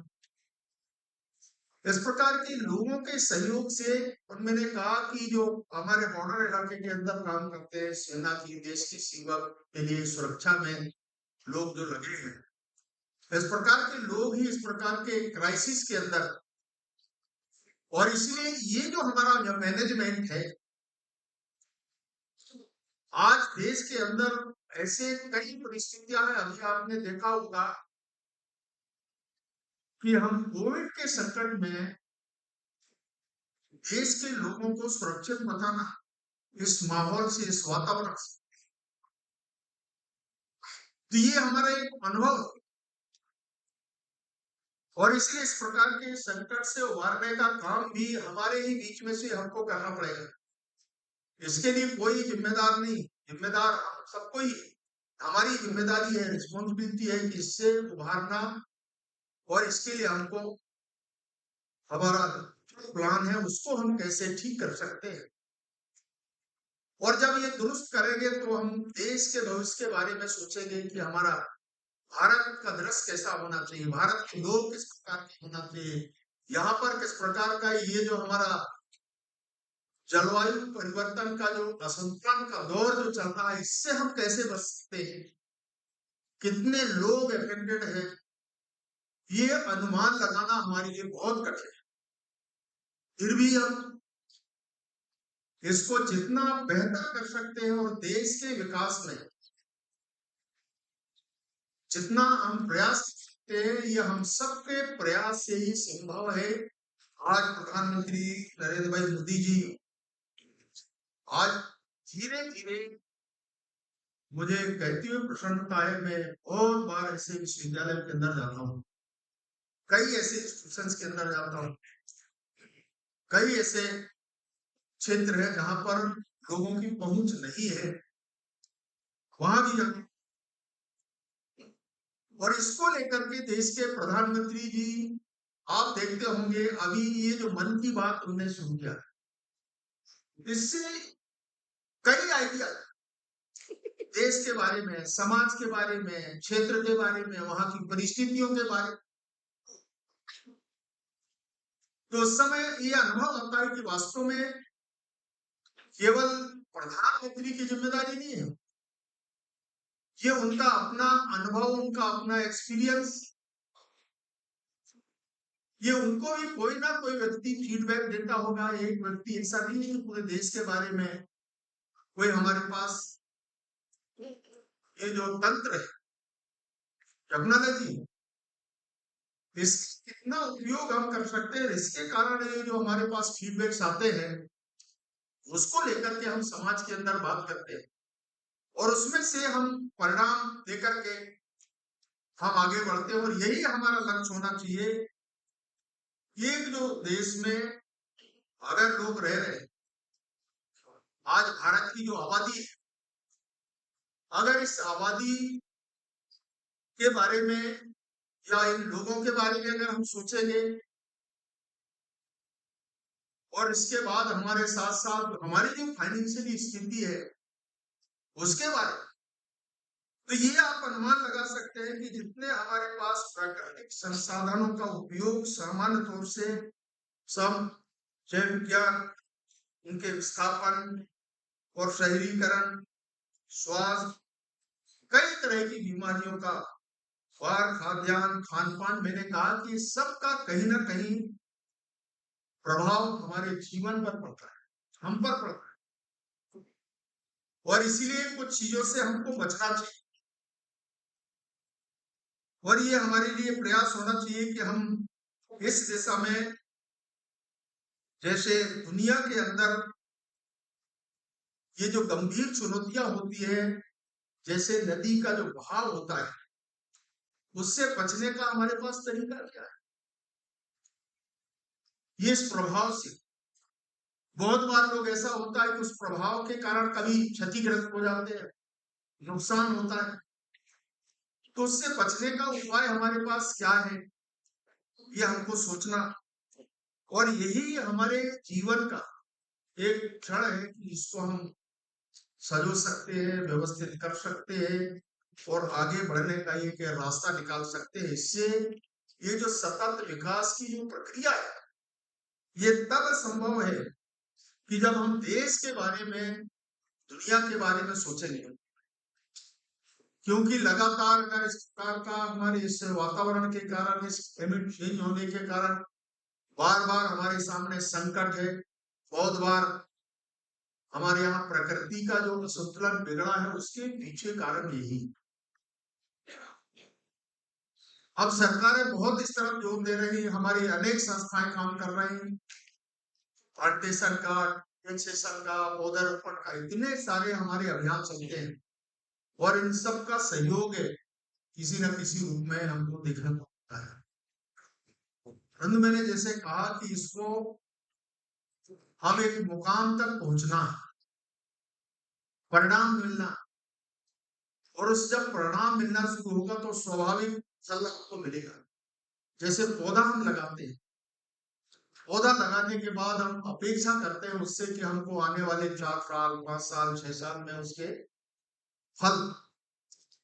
इस प्रकार के लोगों के सहयोग से उन्होंने कहा कि जो हमारे बॉर्डर इलाके के अंदर काम करते हैं, सेना की, देश की सेवा के लिए, सुरक्षा में लोग जो लगे हैं, इस प्रकार के लोग ही इस प्रकार के क्राइसिस के अंदर, और इसलिए ये जो हमारा जो मैनेजमेंट है, आज देश के अंदर ऐसे कई परिस्थितियां हैं। अभी आपने देखा होगा कि हम कोविड के संकट में देश के लोगों को सुरक्षित बताना, इस माहौल से, इस वातावरण से, तो ये हमारा एक अनुभव है, और इसलिए इस प्रकार के संकट से उबारने का काम भी हमारे ही बीच में से हमको करना पड़ेगा। इसके लिए कोई जिम्मेदार नहीं, जिम्मेदार हम सबको ही, हमारी जिम्मेदारी है, रिस्पॉन्सिबिलिटी है कि इससे उभारना, और इसके लिए हमको हमारा जो प्लान है उसको हम कैसे ठीक कर सकते हैं, और जब ये दुरुस्त करेंगे तो हम देश के भविष्य के बारे में सोचेंगे कि हमारा भारत का दृश्य कैसा होना चाहिए, भारत के लोग किस प्रकार के होना चाहिए, यहाँ पर किस प्रकार का ये जो हमारा जलवायु परिवर्तन का जो असंतुलन का दौर जो चल रहा है, इससे हम कैसे बच सकते हैं, कितने लोग अफेक्टेड हैं, ये अनुमान लगाना हमारे लिए बहुत कठिन है। फिर भी हम इसको जितना बेहतर कर सकते हैं और देश के विकास में जितना हम प्रयास करते हैं, ये हम सबके प्रयास से ही संभव है। आज प्रधानमंत्री नरेंद्र भाई मोदी जी आज धीरे धीरे, मुझे कहती हुई प्रसन्नता है, मैं बहुत बार ऐसे विश्वविद्यालय के अंदर जाता हूँ, कई ऐसे इंस्टीट्यूशंस के अंदर जाता हूँ, कई ऐसे क्षेत्र है जहां पर लोगों की पहुंच नहीं है, वहां भी जाता हूं, और इसको लेकर के देश के प्रधानमंत्री जी, आप देखते होंगे अभी ये जो मन की बात उन्होंने शुरू किया, इससे कई आइडिया, देश के बारे में, समाज के बारे में, क्षेत्र के बारे में, वहां की परिस्थितियों के बारे में, तो उस समय ये अनुभव होता है कि वास्तव में केवल प्रधानमंत्री की जिम्मेदारी नहीं है, ये उनका अपना अनुभव, उनका अपना एक्सपीरियंस, ये उनको भी कोई ना कोई व्यक्ति फीडबैक देता होगा। एक व्यक्ति ऐसा नहीं है कि पूरे देश के बारे में कोई हमारे पास ये जो तंत्र है, टेक्नोलॉजी, इसका कितना उपयोग हम कर सकते हैं, इसके कारण ये जो हमारे पास फीडबैक्स आते हैं उसको लेकर के हम समाज के अंदर बात करते हैं और उसमें से हम परिणाम देकर के हम आगे बढ़ते हैं। और यही हमारा लक्ष्य होना चाहिए। एक जो देश में अगर लोग रह रहे हैं, आज भारत की जो आबादी है, अगर इस आबादी के बारे में या इन लोगों के बारे में अगर हम सोचेंगे और इसके बाद हमारे साथ साथ हमारी जो फाइनेंशियली स्थिति है उसके बारे में, तो ये आप अनुमान लगा सकते हैं कि जितने हमारे पास प्राकृतिक संसाधनों का उपयोग सामान्य तौर से सब जैव विज्ञान, उनके विस्थापन और शहरीकरण, स्वास्थ्य, कई तरह की बीमारियों का, और खाद्यान्न, खान पान, मैंने कहा कि सबका कहीं ना कहीं प्रभाव हमारे जीवन पर पड़ता है, हम पर पड़ता है। और इसीलिए कुछ चीजों से हमको बचना चाहिए और ये हमारे लिए प्रयास होना चाहिए कि हम इस दिशा में, जैसे दुनिया के अंदर ये जो गंभीर चुनौतियां होती है, जैसे नदी का जो बहाव होता है, उससे बचने का हमारे पास तरीका क्या है? ये इस प्रभाव से बहुत बार लोग, ऐसा होता है कि उस प्रभाव के कारण कभी क्षतिग्रस्त हो जाते हैं, नुकसान होता है, तो उससे बचने का उपाय हमारे पास क्या है, ये हमको सोचना। और यही हमारे जीवन का एक क्षण है कि इसको हम सजो सकते हैं, व्यवस्थित कर सकते हैं और आगे बढ़ने का एक रास्ता निकाल सकते हैं। इससे ये जो सतत विकास की जो प्रक्रिया है, ये तब संभव है कि जब हम देश के बारे में, दुनिया के बारे में सोचेंगे। क्योंकि लगातार अगर इस प्रकार का हमारे इस वातावरण के कारण, इस क्लाइमेट चेंज होने के कारण बार बार हमारे सामने संकट है, बहुत बार हमारे यहाँ प्रकृति का जो संतुलन बिगड़ा है, उसके पीछे कारण यही। अब सरकारें बहुत इस तरफ जोर दे रही है, हमारी अनेक संस्थाएं काम कर रही हैं, प्लांटेशन का, टैक्सेशन का, पौधारोपण का, इतने सारे हमारे अभियान चलते हैं और इन सब का सहयोग है किसी न किसी रूप में हमको देखने को मिलता है। परंतु मैंने जैसे कहा कि इसको हम एक मुकाम तक पहुंचना है, परिणाम मिलना, और उस जब परिणाम मिलना शुरू होगा तो स्वाभाविक फल आपको मिलेगा। जैसे पौधा हम लगाते हैं, पौधा लगाने के बाद हम अपेक्षा करते हैं उससे कि हमको आने वाले 4 साल, 5 साल, 6 साल में उसके फल,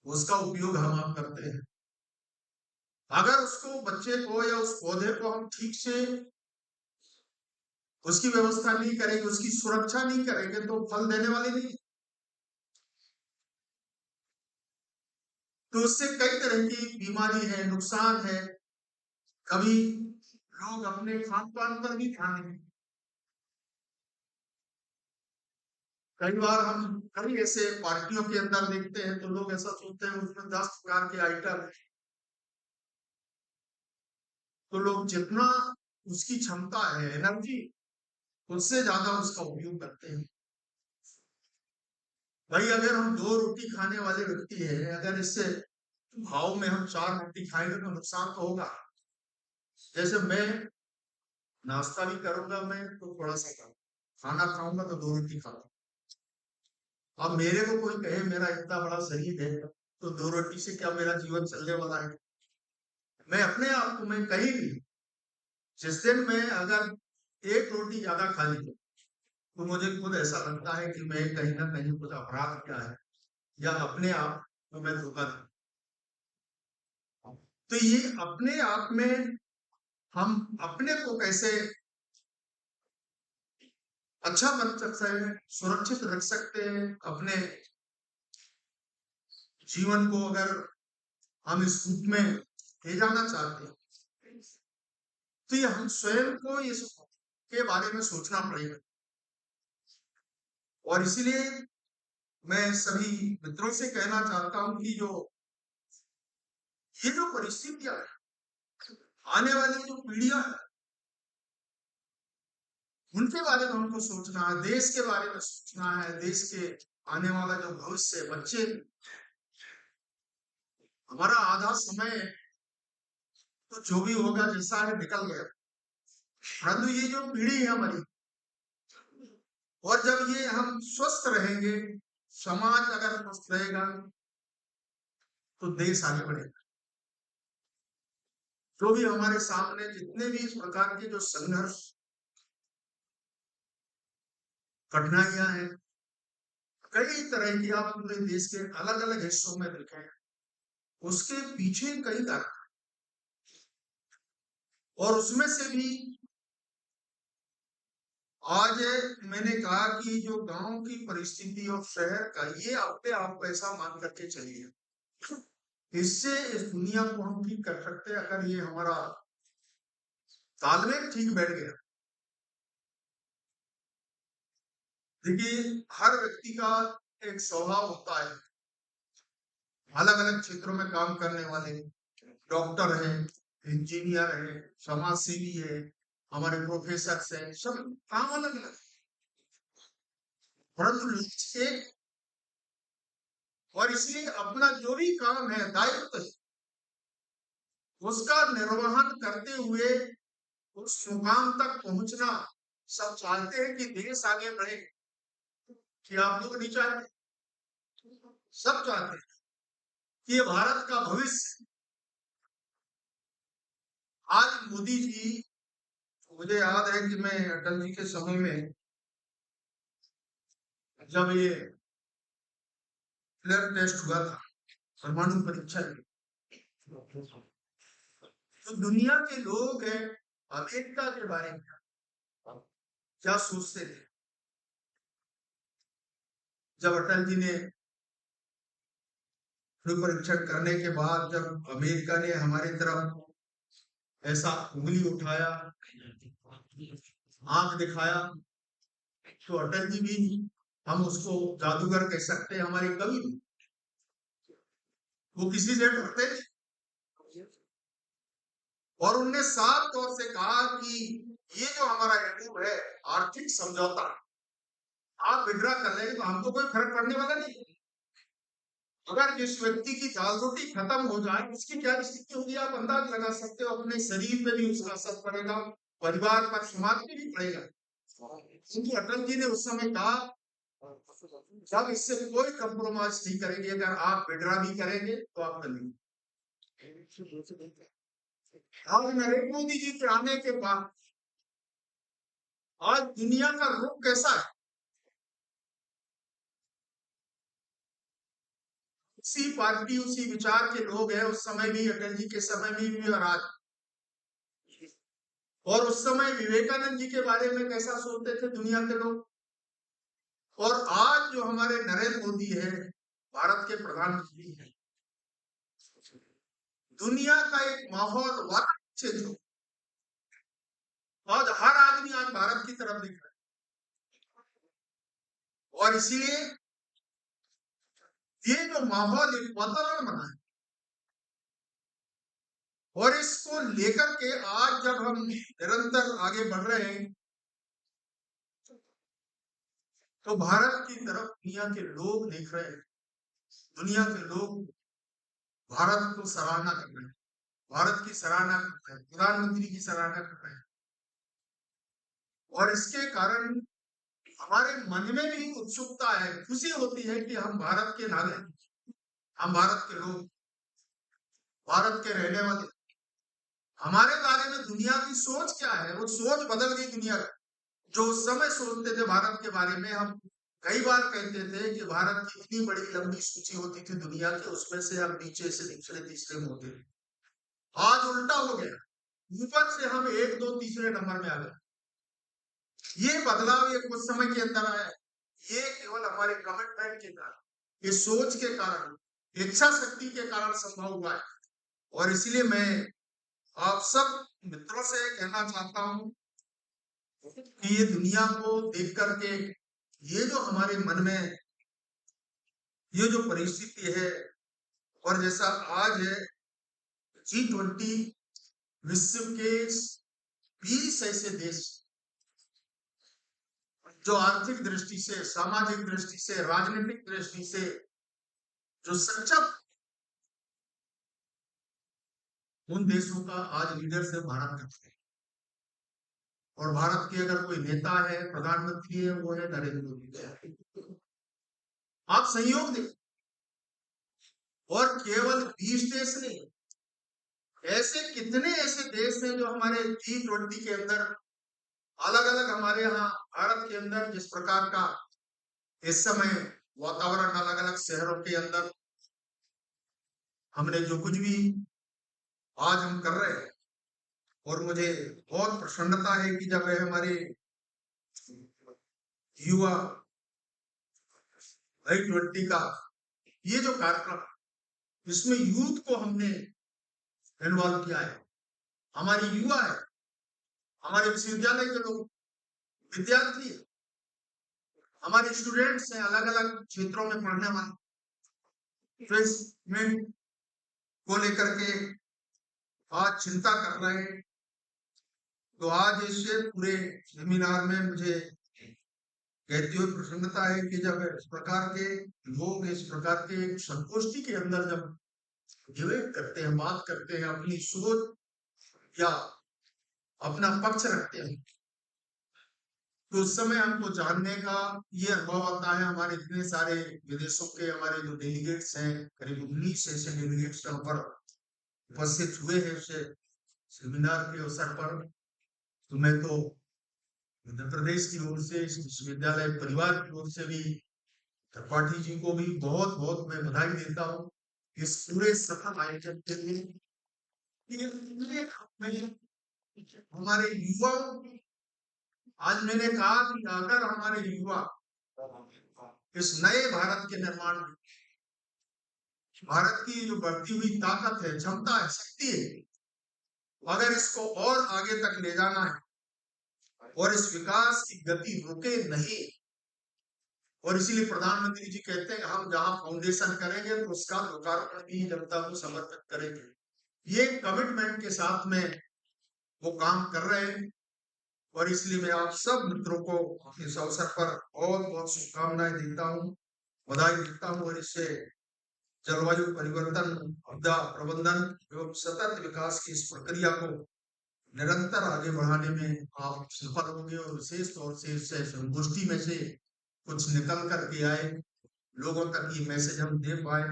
उसका उपयोग हम आप करते हैं। अगर उसको, बच्चे को या उस पौधे को हम ठीक से उसकी व्यवस्था नहीं करेंगे, उसकी सुरक्षा नहीं करेंगे, तो फल देने वाले नहीं। तो उससे कई तरह की बीमारी है, नुकसान है। कभी लोग अपने खान पान पर भी ध्यान नहीं, कई बार हम कई ऐसे पार्टियों के अंदर देखते हैं तो लोग ऐसा सोचते हैं उसमें 10 प्रकार के आइटम है, तो लोग जितना उसकी क्षमता है एनर्जी, उससे ज्यादा उसका उपयोग करते हैं। भाई अगर हम 2 रोटी खाने वाले व्यक्ति हैं, अगर इससे भाव में हम 4 रोटी खाएंगे तो नुकसान तो होगा। जैसे मैं नाश्ता भी करूंगा, मैं तो थोड़ा सा खाना खाऊंगा तो 2 रोटी खाऊंगा। अब मेरे को कोई कहे मेरा इतना बड़ा शरीर है तो 2 रोटी से क्या मेरा जीवन चलने वाला है? मैं अपने आप को, मैं कहीं भी, जिस दिन मैं अगर 1 रोटी ज्यादा खा ली तो मुझे खुद ऐसा लगता है कि मैं कहीं ना कहीं कुछ अपराध किया है, या अपने आप को मैं धोखा दूं। तो ये अपने आप में हम अपने को कैसे अच्छा बन सकते हैं, सुरक्षित रख सकते हैं, अपने जीवन को अगर हम इस रूप में ले जाना चाहते हैं, तो ये हम स्वयं को इस के बारे में सोचना पड़ेगा। और इसलिए मैं सभी मित्रों से कहना चाहता हूं कि ये जो परिस्थितियां है, आने वाली जो पीढ़ियां है, उनके बारे में हमको सोचना है, देश के बारे में सोचना है, देश के आने वाला जो भविष्य है, बच्चे, हमारा आधा समय तो जो भी होगा जैसा है निकल गया, परंतु ये जो पीढ़ी है हमारी, और जब ये हम स्वस्थ रहेंगे, समाज अगर स्वस्थ रहेगा, तो देश आगे बढ़ेगा। जो भी हमारे सामने जितने भी इस प्रकार के जो संघर्ष, कठिनाइयां हैं, कई तरह की आप पूरे देश के अलग अलग हिस्सों में देखें, उसके पीछे कई कारण, और उसमें से भी आज मैंने कहा कि जो गांव की परिस्थिति और शहर का, ये अपने आप ऐसा मान करके चलिए, इससे इस दुनिया को हम ठीक कर सकते हैं अगर ये हमारा तालमेल ठीक बैठ गया। देखिए, हर व्यक्ति का एक स्वभाव होता है, अलग अलग क्षेत्रों में काम करने वाले, डॉक्टर हैं, इंजीनियर हैं, समाज सेवी है, हमारे प्रोफेसर हैं, सब काम अलग अलग, परंतु एक, और इसलिए अपना जो भी काम है, दायित्व है, उसका निर्वहन करते हुए उस मुकाम तक पहुंचना सब चाहते हैं कि देश आगे बढ़े। कि आप लोग नहीं चाहते? सब चाहते हैं कि ये भारत का भविष्य। आज मोदी जी, मुझे याद है कि मैं अटल जी के समय में जब ये फ्लैट टेस्ट हुआ था, परमाणु परीक्षा में, तो दुनिया के लोग हैं अमेरिका के बारे में क्या सोचते थे। जब अटल जी ने परीक्षण करने के बाद जब अमेरिका ने हमारी तरफ ऐसा उंगली उठाया, आंख दिखाया, तो अटल जी भी, हम उसको जादूगर कह सकते हैं, हमारे कवि, वो किसी से डरते नहीं, और उनने साफ तौर से कहा कि ये जो हमारा एमओयू है, आर्थिक समझौता, आप विड्रा कर लेंगे तो हमको कोई फर्क पड़ने वाला नहीं। अगर जिस व्यक्ति की दाल रोटी खत्म हो जाए, उसकी क्या स्थिति होगी आप अंदाज लगा सकते हो। अपने शरीर पे भी उसका असर पड़ेगा, परिवार पर, समाज पे भी पड़ेगा। क्योंकि अटल जी ने उस समय कहा, जब इससे कोई कंप्रोमाइज नहीं करेंगे, अगर आप विड्रा भी करेंगे तो आप कर लेंगे। आज नरेंद्र मोदी जी के आने के बाद आज दुनिया का रुख कैसा है? उसी पार्टी, उसी विचार के लोग हैं, उस समय भी, अटल जी के समय में भी और आज। और उस समय विवेकानंद जी के बारे में कैसा सोचते थे दुनिया के लोग, और आज जो हमारे नरेंद्र मोदी है, भारत के प्रधानमंत्री हैं, दुनिया का एक माहौल वातावरण, आज हर आदमी आज भारत की तरफ देख रहा है। और इसीलिए ये जो माहौल, एक वातावरण बना है, और इसको लेकर के आज जब हम निरंतर आगे बढ़ रहे हैं, तो भारत की तरफ दुनिया के लोग देख रहे हैं। दुनिया के लोग भारत को सराहना कर रहे हैं, भारत की सराहना कर रहे हैं, प्रधानमंत्री की सराहना कर रहे हैं। और इसके कारण हमारे मन में भी उत्सुकता है, खुशी होती है कि हम भारत के नागरिक, हम भारत के लोग, भारत के रहने वाले, हमारे बारे में दुनिया की सोच क्या है, वो सोच बदल गई दुनिया की। जो उस समय सोचते थे भारत के बारे में, हम कई बार कहते थे कि भारत की इतनी बड़ी लंबी सूची होती थी दुनिया की, उसमें से हम नीचे से दूसरे तीसरे में होते। आज उल्टा हो गया, ऊपर से हम 1 2 तीसरे नंबर में आ गए। ये बदलाव ये कुछ समय के अंदर आया, ये केवल हमारे कमिटमेंट के कारण, ये सोच के कारण, इच्छा शक्ति के कारण संभव हुआ है। और इसलिए मैं आप सब मित्रों से कहना चाहता हूं कि ये दुनिया को देख करके ये जो हमारे मन में ये जो परिस्थिति है, और जैसा आज है G20 विश्व के 20 ऐसे देश जो आर्थिक दृष्टि से, सामाजिक दृष्टि से, राजनीतिक दृष्टि से जो सक्षम, उन देशों का आज लीडरशिप भारत करते हैं। और भारत के अगर कोई नेता है, प्रधानमंत्री है, वो है नरेंद्र मोदी। आप सहयोग दें। और केवल 20 देश नहीं, ऐसे कितने ऐसे देश हैं जो हमारे G20 के अंदर अलग अलग, हमारे यहाँ भारत के अंदर जिस प्रकार का इस समय वातावरण अलग अलग शहरों के अंदर हमने जो कुछ भी आज हम कर रहे हैं, और मुझे बहुत प्रसन्नता है कि जब हमारे युवा Y20 का ये जो कार्यक्रम, इसमें यूथ को हमने इन्वॉल्व किया है। हमारी युवा है, हमारे विश्वविद्यालय के लोग, विद्यार्थी, हमारे स्टूडेंट्स हैं, अलग अलग क्षेत्रों में पढ़ने वाले, प्लेसमेंट को लेकर के आज चिंता कर रहे हैं। तो आज इससे पूरे सेमिनार में मुझे कहती हुई प्रसन्नता है कि जब इस प्रकार के लोग इस प्रकार के संगोष्ठी के अंदर जब डिबेट करते हैं, बात करते हैं, अपनी सोच या अपना पक्ष रखते हैं, तो उस समय हमको जानने का ये अनुभव आता है। हमारे इतने सारे विदेशों के हमारे जो डेलीगेट्स हैं, करीब 19 ऐसे डेलीगेट्स यहाँ पर उपस्थित हुए हैं इस सेमिनार के अवसर पर। तो मैं तो मध्य प्रदेश की ओर से, इस विश्वविद्यालय परिवार की ओर से भी त्रिपाठी जी को भी बहुत बहुत मैं बधाई देता हूँ इस पूरे सफल आयोजन के लिए। हमारे युवाओं, आज मैंने कहा कि अगर हमारे युवा इस नए भारत के निर्माण में, भारत की जो बढ़ती हुई ताकत है, क्षमता है, शक्ति है, अगर इसको और आगे तक ले जाना है और इस विकास की गति रुके नहीं, और इसीलिए प्रधानमंत्री जी कहते हैं हम जहां फाउंडेशन करेंगे तो उसका लोकार्पण भी जनता को समर्पित करेंगे। ये कमिटमेंट के साथ में वो काम कर रहे हैं। और इसलिए मैं आप सब मित्रों को इस अवसर पर बहुत बहुत शुभकामनाएं देता हूँ, बधाई देता हूँ। और इससे जलवायु परिवर्तन, आपदा प्रबंधन एवं सतत विकास की इस प्रक्रिया को निरंतर आगे बढ़ाने में आप सफल होंगे। और विशेष तौर से इस संगोष्ठी में से कुछ निकल करके आए लोगों तक ये मैसेज हम दे पाए,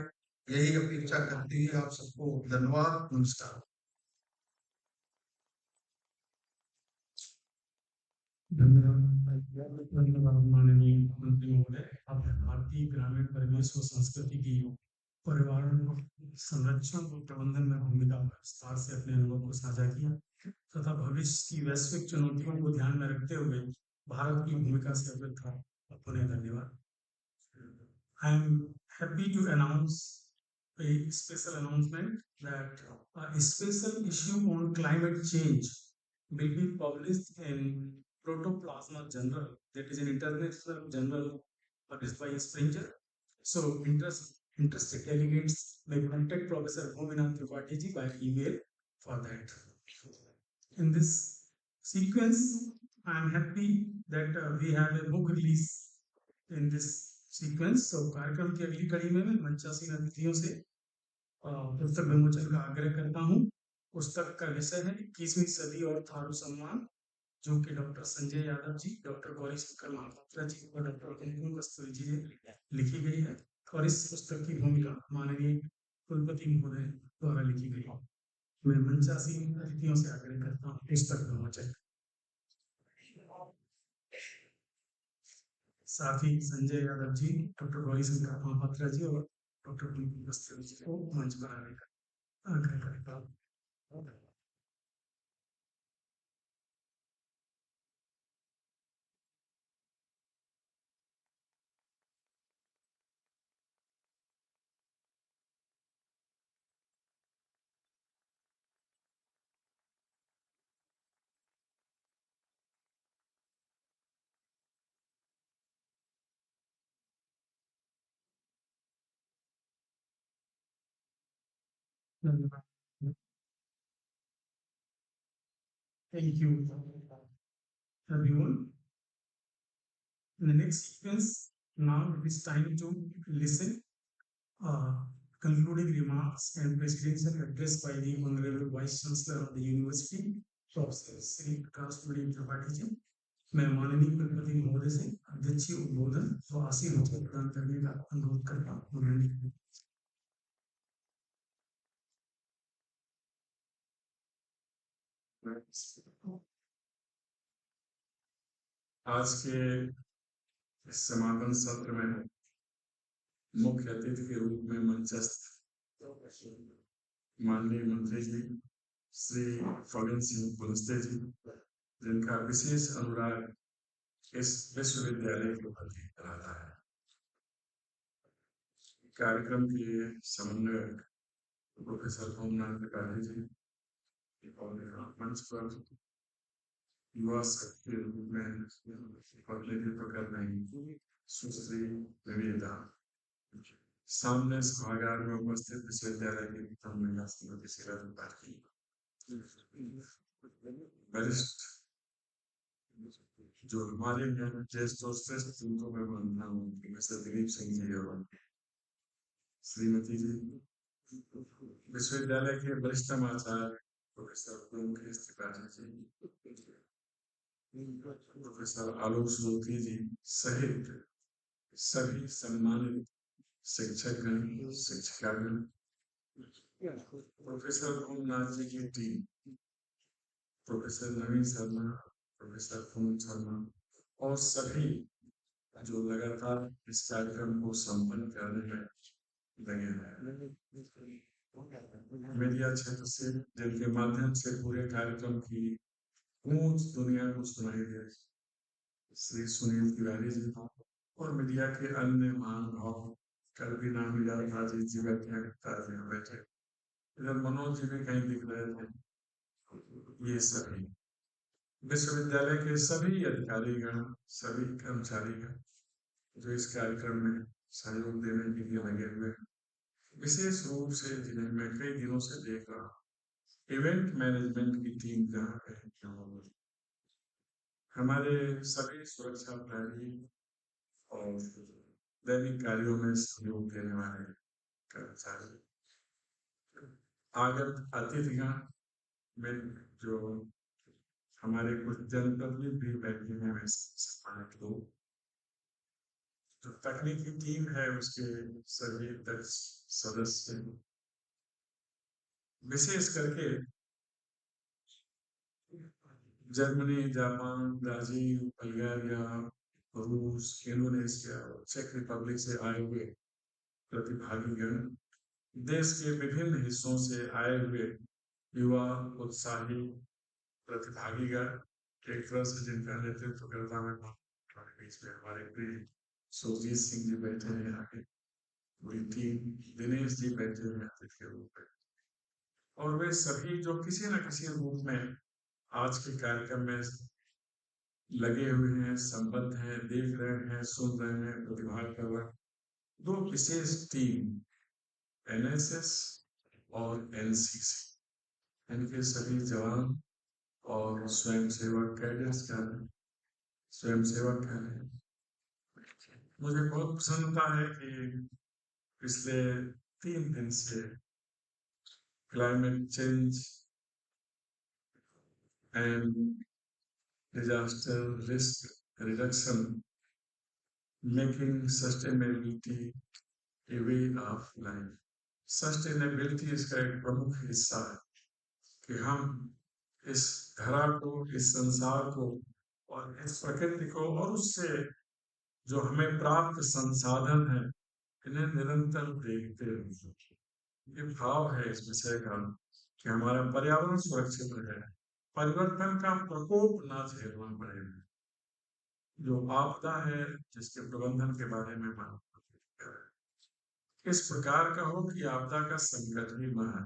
यही अपेक्षा करते हुए आप सबको धन्यवाद, नमस्कार। धन्यवाद माननीय मंत्री महोदय। आप भारतीय ग्रामीण परिवेश व संस्कृति की पर्यावरण संरक्षण और प्रबंधन में भूमिका विस्तार से अपने अनुभव को साझा किया तथा भविष्य की वैश्विक चुनौतियों को ध्यान में रखते हुए भारत की भूमिका से अवगत था। पुनः धन्यवाद। I am happy to announce a special announcement that a special issue on climate change will be published in Protoplasma Journal, that is an international journal published by Springer. So interested delegates may contact Professor Bhuminath Tripathi ji by email for that. In this sequence, I am happy that we have a book release in this sequence. तो कार्यक्रम की अगली कड़ी में मैं मंचासीन अतिथियों से पुस्तक विमोचन का आग्रह करता हूँ। पुस्तक का विषय है 21वीं सदी और थारू सम्मान, जो कि डॉक्टर संजय यादव जी, डॉक्टर गौरी शंकर महापात्रा जी और डॉक्टर कुमकुम कस्तूरी जी ने लिखी गई है। और इस पुस्तक की भूमिका माननीय कुलपति महोदय द्वारा लिखी गई है। मैं मंचासीन अतिथियों से आग्रह करता हूँ पुस्तक विमोचन। साथ ही संजय यादव जी, डॉक्टर गौरी शंकर महापात्रा जी और डॉक्टर जी को मंच पर आने का आग्रह करता हूं। Thank you, everyone. In the next sequence, now it is time to listen concluding remarks and presidential address by the Honorable Vice Chancellor of the University, Professor Sri Prakash Tripathi जी। मैं माननीय कुलपति महोदय से अध्यक्षीय उद्बोधन व आशीर्वाद प्रदान करने का अनुरोध करता हूँ। आज के इस समापन सत्र में मुख्य अतिथि के रूप में मंचस्थ माननीय मंत्री जी श्री फगन सिंह कुलस्ते जी, जिनका विशेष अनुराग इस विश्वविद्यालय के प्रति रहता है। कार्यक्रम के समन्वयक प्रोफेसर ओमनाथ त्रिपाठी जी और मंच पर युवा शक्ति के रूप में प्रतिनिधित्व कर रही सुश्री निवेदा, सामने सभागार में उपस्थित विश्वविद्यालय की प्रथम महिला श्रीमती शीला त्रिपाठी, वरिष्ठ जो हमारे ज्येष्ठ और श्रेष्ठ जिनको मैं मानता हूँ मिस्टर दिलीप सिंह जी और श्रीमती जी, विश्वविद्यालय के वरिष्ठतम आचार्य प्रोफेसर त्रिपाठी जी, प्रोफेसर आलोक श्रोत्री जी सहित सभी सम्मानित शिक्षकगण, शिक्षिकागण, प्रोफेसर ओमनाथ जी की टीम, प्रोफेसर नवीन शर्मा, प्रोफेसर पूनम शर्मा और सभी जो लगातार इस कार्यक्रम को संपन्न करने में लगे हैं। मीडिया क्षेत्र से जिनके माध्यम से पूरे कार्यक्रम की गूंज दुनिया को सुनाई दे, श्री सुनील तिवारी जी और मीडिया के अन्य महानुभाव, कल भी नाम लिया राजीव जी बैठे, इधर मनोज जी भी कहीं दिख रहे थे। ये सभी विश्वविद्यालय के सभी अधिकारीगण, सभी कर्मचारीगण जो इस कार्यक्रम में सहयोग देने के लिए लगे हुए, विशेष रूप से जिन्हें मैं कई दिनों से देख रहा हूँ, इवेंट मैनेजमेंट की टीम जहाँ पे हमारे सभी सुरक्षा प्रहरी और दैनिक कार्यों में सहयोग देने वाले कर्मचारी, आगत अतिथिगण में जो हमारे कुछ जनप्रतिनिधि भी बैठे हैं, सम्मानित लोग, जो तकनीकी टीम है उसके सभी दक्ष सदस्य, विशेष करके जर्मनी, जापान, ब्राजील, बल्गारिया, रूस, इंडोनेशिया, चेक रिपब्लिक से आए हुए प्रतिभागीगण, देश के विभिन्न हिस्सों से आए हुए युवा उत्साही प्रतिभागीगण, एक तरह से जिनका नेतृत्व करता मैं बीच में हमारे प्रिय सुरजीत सिंह जी बैठे हैं, आगे पूरी टीम, दिनेश जी बैठे हैं अतिथि के रूप में, और वे सभी जो किसी न किसी रूप में आज के कार्यक्रम में लगे हुए हैं, संबद्ध हैं, देख रहे हैं, सुन रहे हैं, प्रतिभाग कर रहे हैं। दो विशेष टीम एनएसएस और एनसीसी, इनके सभी जवान और स्वयंसेवक कैडेट्स का स्वयंसेवक हैं। मुझे बहुत प्रसन्नता है कि पिछले 3 दिन से climate change and disaster risk reduction, making sustainability a way of life. Sustainability इसका एक प्रमुख हिस्सा है कि हम इस धरा को, इस संसार को और इस प्रकृति को और उससे जो हमें प्राप्त संसाधन है इन्हें निरंतर देखते रहिए। ये भाव है इस विषय का कि हमारा पर्यावरण सुरक्षित रहे, परिवर्तन का प्रकोप ना झेलना पड़े। जो आपदा है जिसके प्रबंधन के बारे में बात इस प्रकार का हो कि आपदा का संकट ही न है।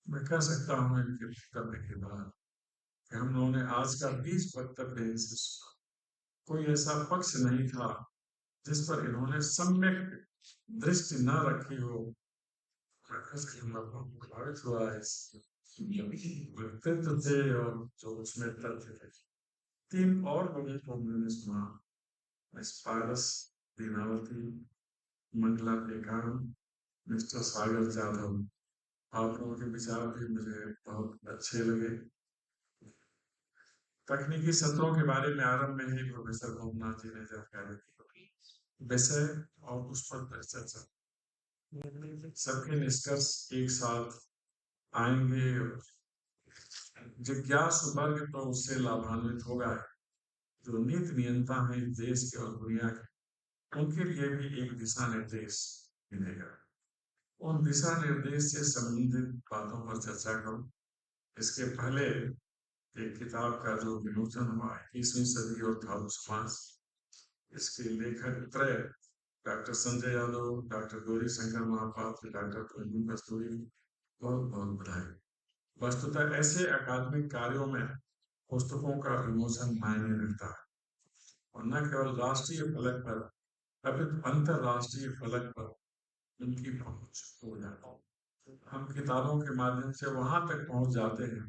मैं कह सकता हूँ इनके करने के बाद कि हम लोगों ने आज का 20-72 से सुना, कोई ऐसा पक्ष नहीं था जिस पर इन्होंने सम्यक दृष्टि न रखी हो। प्रभावित हुआ है व्यक्तित्व थे और जो उसमें तथ्य थे। 3 और लोगों को मैंने सुना, पारस दीनावती, मंगला टेकाम, मिस्टर सागर जाधव। आप लोगों के विचार भी मुझे बहुत अच्छे लगे। तकनीकी सत्रों के बारे में आरंभ में ही प्रोफेसर भूमनाथ जी ने जानकारी दी, विषय और उस पर चर्चा, सबके निष्कर्ष एक साथ आएंगे। जिज्ञासु वर्ग तो उससे लाभान्वित होगा, जो नीति नियंता है देश के और दुनिया के, उनके लिए भी एक दिशा निर्देश मिलेगा। उन दिशा निर्देश से संबंधित बातों पर चर्चा करूं। इसके पहले एक किताब का जो विमोचन हुआ 21वीं सदी और थारू समाज, इसके लेखक त्रय doctor Sanjay Yadav, doctor Gauri Shankar Mahapatra, doctor Kuldeep Kasturi, बहुत बहुत बधाई। वस्तुतः ऐसे अकादमिक कार्यों में पुस्तकों का विमोचन मायने रखता है, और न केवल राष्ट्रीय फलक पर अपितु अंतरराष्ट्रीय फलक पर उनकी पहुंच हो जाती है। हम किताबों के माध्यम से वहां तक पहुंच जाते हैं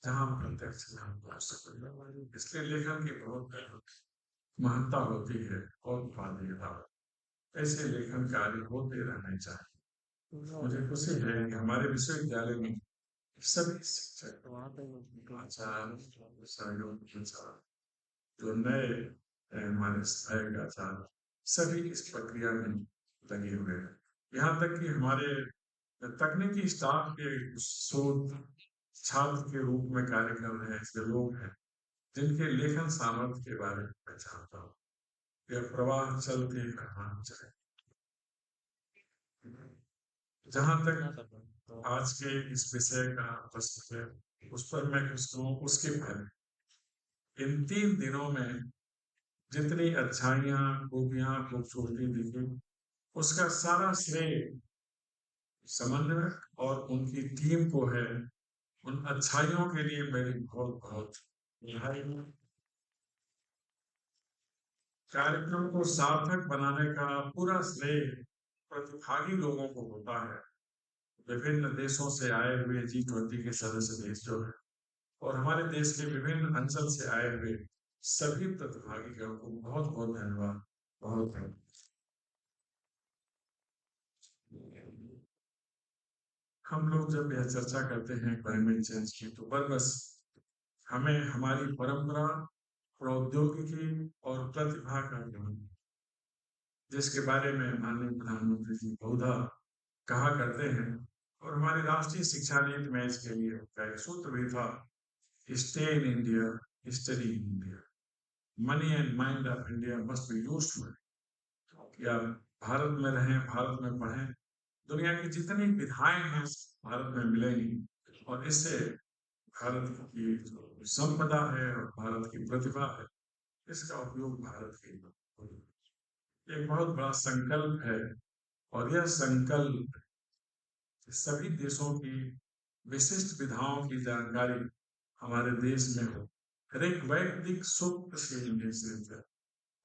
जहां प्रत्यक्ष हम पहुंच सकते। इसलिए लेखन की बहुत महत्ता होती है और उपादेयता। ऐसे लेखन कार्य होते रहने चाहिए। मुझे खुशी है कि हमारे विश्वविद्यालय में सभी शिक्षक, आचार्य, सहयोगी जो नए हमारे सहायक आचार्य, सभी इस प्रक्रिया में लगे हुए हैं। यहाँ तक कि हमारे तकनीकी स्टाफ के शोध छात्र के रूप में कार्य कर रहे हैं ऐसे लोग हैं जिनके लेखन सामर्थ्य के बारे में मैं जानता हूँ। यह प्रवाह चलते रहना चाहिए। जहां तक आज के इस विषय का प्रश्न है, उस पर मैं कुछ कहूँ। उसके पहले इन 3 दिनों में जितनी अच्छाइयां, खूबियां, खूबसूरती दिखी, उसका सारा श्रेय समन्वयक और उनकी टीम को है। उन अच्छाइयों के लिए मेरी बहुत बहुत बधाई। कार्यक्रम को सार्थक बनाने का पूरा श्रेय प्रतिभागी लोगों को होता है। विभिन्न देशों से आए हुए G20 के सदस्य देश जो है, और हमारे देश के विभिन्न अंचल से आए हुए सभी प्रतिभागियों को बहुत बहुत धन्यवाद। बहुत हम लोग जब यह चर्चा करते हैं क्लाइमेट चेंज की, तो बस हमें हमारी परंपरा, प्रौद्योगिकी और प्रतिभा का ज्ञान, जिसके बारे में माननीय प्रधानमंत्री जी बहुधा कहा करते हैं, और हमारी राष्ट्रीय शिक्षा नीति में इसके लिए एक सूत्र भी था, stay in India, study in India, money and mind of India must be used. या भारत में रहें, भारत में पढ़ें, दुनिया की जितनी विधाएं हैं भारत में मिलेंगी, और इससे भारत की जो संपदा है और भारत की प्रतिभा है, इसका उपयोग भारत के एक बहुत बड़ा संकल्प है। और यह संकल्प सभी देशों की विशिष्ट विधाओं की जानकारी हमारे देश में हो। ऋग्वैदिक सूक्त से निश्चित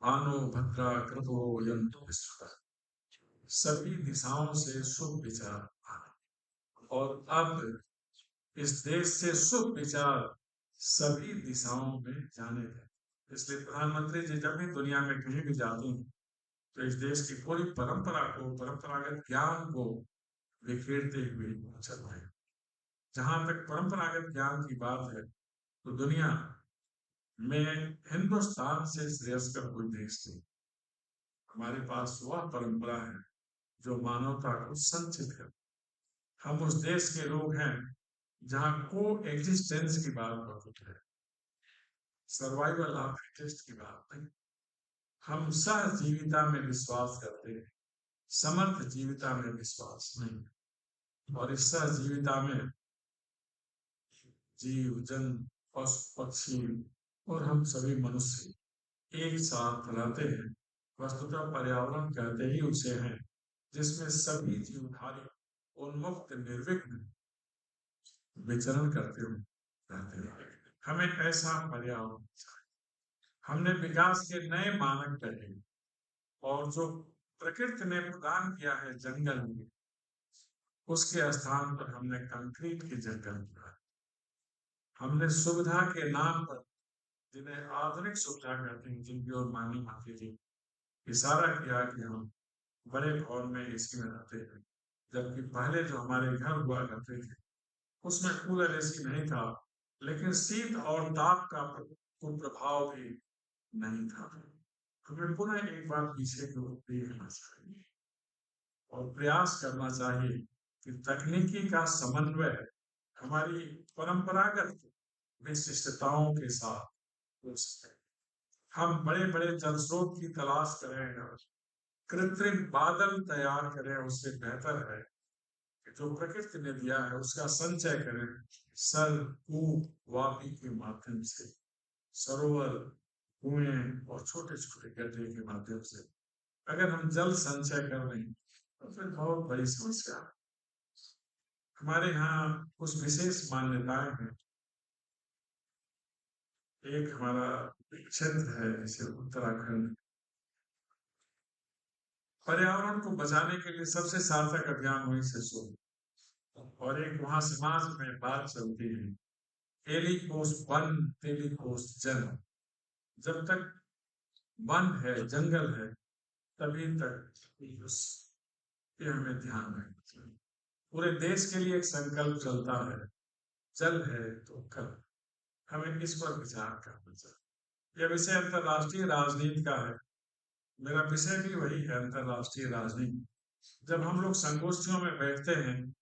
आनो भद्रा कृतो यन्तु विश्वता, सभी दिशाओं से शुभ विचार आए, और अब इस देश से शुभ विचार सभी दिशाओं में जाने थे। इसलिए प्रधानमंत्री जी जब भी दुनिया में कहीं भी जाते हैं, तो इस देश की पूरी परंपरा को, परंपरागत ज्ञान को बिखेरते हुए चल रहे हैं। जहां तक परंपरागत ज्ञान की बात है, तो दुनिया में हिंदुस्तान से श्रेयस्कर कोई देश नहीं। हमारे पास वह परंपरा है जो मानवता को संचित कर। हम उस देश के लोग हैं जहां को एग्जिस्टेंस की बात होती है, सर्वाइवल ऑफ एक्जिस्ट की बात नहीं। हम सहजीविता में विश्वास करते हैं, समर्थ जीविता में विश्वास नहीं। और इस सहजीविता में जीव जन पशु पक्षी और हम सभी मनुष्य एक साथ रहते हैं। वस्तुतः पर्यावरण कहते ही उसे हैं जिसमें सभी जीवधारी उन्मुक्त निर्विघ्न विचरण करते हुए रहते हैं। हमें ऐसा पर्यावरण चाहिए। हमने विकास के नए मानक तय और जो प्रकृति ने प्रदान किया है जंगल में, उसके स्थान पर हमने कंक्रीट के जंगल बनाए। हमने सुविधा के नाम पर, जिन्हें आधुनिक सुविधा कहते हैं, जिनकी ओर मानी माफी जी इशारा किया कि हम बड़े भवन में एसी में रहते हैं, जबकि पहले जो हमारे घर हुआ करते थे उसमें कूलर एसी नहीं था, लेकिन शीत और ताप का प्रभाव भी नहीं था। हमें पुनः एक बार पीछे की ओर देखना चाहिए और प्रयास करना चाहिए कि तकनीकी का समन्वय हमारी परंपरागत विशिष्टताओं के साथ हो सके। हम बड़े बड़े जल स्रोत की तलाश करें और कृत्रिम बादल तैयार करें, उससे बेहतर है कि जो प्रकृति ने दिया है उसका संचय करें। सर, कूप, वापी के माध्यम से, सरोवर, कुएं और छोटे छोटे गड्ढे के माध्यम से अगर हम जल संचय कर रहे हैं तो फिर बहुत बड़ी समस्या है। हमारे यहाँ कुछ विशेष मान्यताएं हैं। एक हमारा क्षेत्र है जैसे उत्तराखंड, पर्यावरण को बचाने के लिए सबसे सार्थक अभियान वहीं से शुरू, और एक वहां समाज में बात चलती है एली कोस वन तेली कोस जन। जब तक वन है, जंगल है, तभी तक ये हमें ध्यान रखना चाहिए। पूरे देश के लिए एक संकल्प चलता है, जल है तो कल। हमें इस पर विचार करना चाहिए। यह विषय अंतरराष्ट्रीय राजनीति का है। मेरा विषय भी वही है, अंतरराष्ट्रीय राजनीति। जब हम लोग संगोष्ठियों में बैठते हैं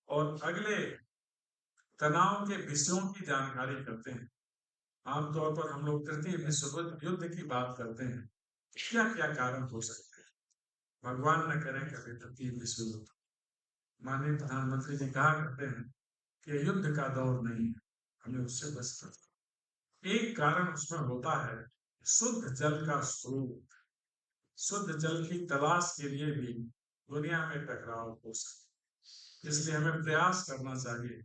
और अगले तनाव के विषयों की जानकारी करते हैं, आमतौर पर हम लोग तृतीय विश्व युद्ध की बात करते हैं, क्या क्या कारण हो सकते हैं। भगवान न करें कभी तृतीय विश्व युद्ध। माननीय प्रधानमंत्री जी कहा करते हैं कि युद्ध का दौर नहीं है, हमें उससे बचना। एक कारण उसमें होता है शुद्ध जल का स्रोत। शुद्ध जल की तलाश के लिए भी दुनिया में टकराव हो सकते, इसलिए हमें प्रयास करना चाहिए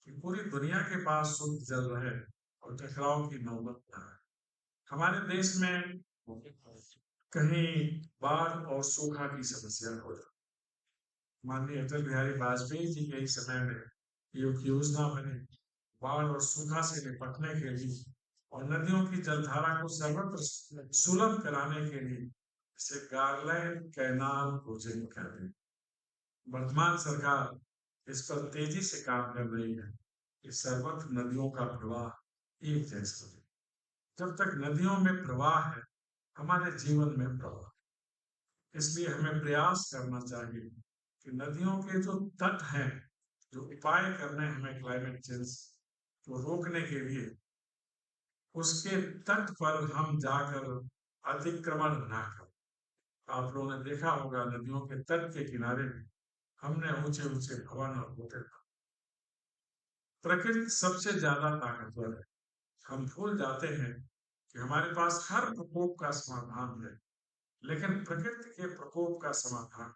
कि पूरी दुनिया के पास शुद्ध जल रहे और टकराव की नौबत न आए। हमारे देश में कहीं बाढ़ और सूखा की समस्या हो जाए। माननीय अटल बिहारी वाजपेयी जी के समय में एक योजना बनी बाढ़ और सूखा से निपटने के लिए और नदियों की जलधारा को सर्वत्र सुलभ कराने के लिए, इसे गार्लैंड कैनाल प्रोजेक्ट कहते हैं। वर्तमान सरकार इस पर तेजी से काम कर रही है कि सर्वत्र नदियों का प्रवाह एक जैसा हो। जब तक नदियों में प्रवाह है, हमारे जीवन में प्रवाह। इसलिए हमें प्रयास करना चाहिए कि नदियों के जो तट हैं, जो उपाय करने हमें क्लाइमेट चेंज को रोकने के लिए, उसके तट पर हम जाकर अतिक्रमण ना करें। आप लोगों ने देखा होगा नदियों के तट के किनारे हमने ऊंचे ऊंचे भवन और होटल। प्रकृति सबसे ज्यादा ताकतवर है। हम भूल जाते हैं कि हमारे पास हर प्रकोप का समाधान है, लेकिन प्रकृति के प्रकोप का समाधान।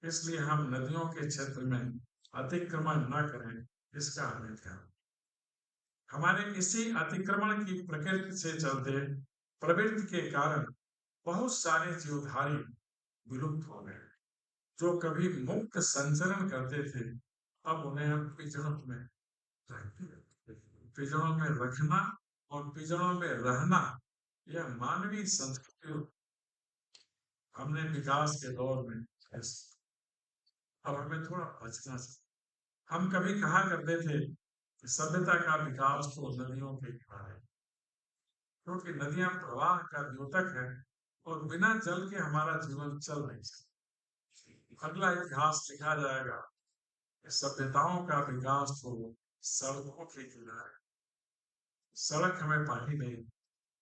इसलिए हम नदियों के क्षेत्र में अतिक्रमण न करें, इसका हमें ध्यान। हमारे इसी अतिक्रमण की प्रकृति से चलते प्रवृत्ति के कारण बहुत सारे जीवधारी विलुप्त हो गए। जो कभी मुक्त संचरण करते थे, अब उन्हें हम पिंजरों में पिंजरों में रखना और पिंजरों में रहना, यह मानवीय संस्कृति। हमने विकास के दौर में अब हमें थोड़ा बचना चाहिए। हम कभी कहा करते थे कि सभ्यता का विकास तो नदियों के किनारे, क्योंकि नदियां प्रवाह का द्योतक है और बिना जल के हमारा जीवन चल नहीं सकता। अगला इतिहास लिखा जाएगा कि सभ्यताओं का विकास तो सड़कों के किनारे। सड़क हमें पानी नहीं,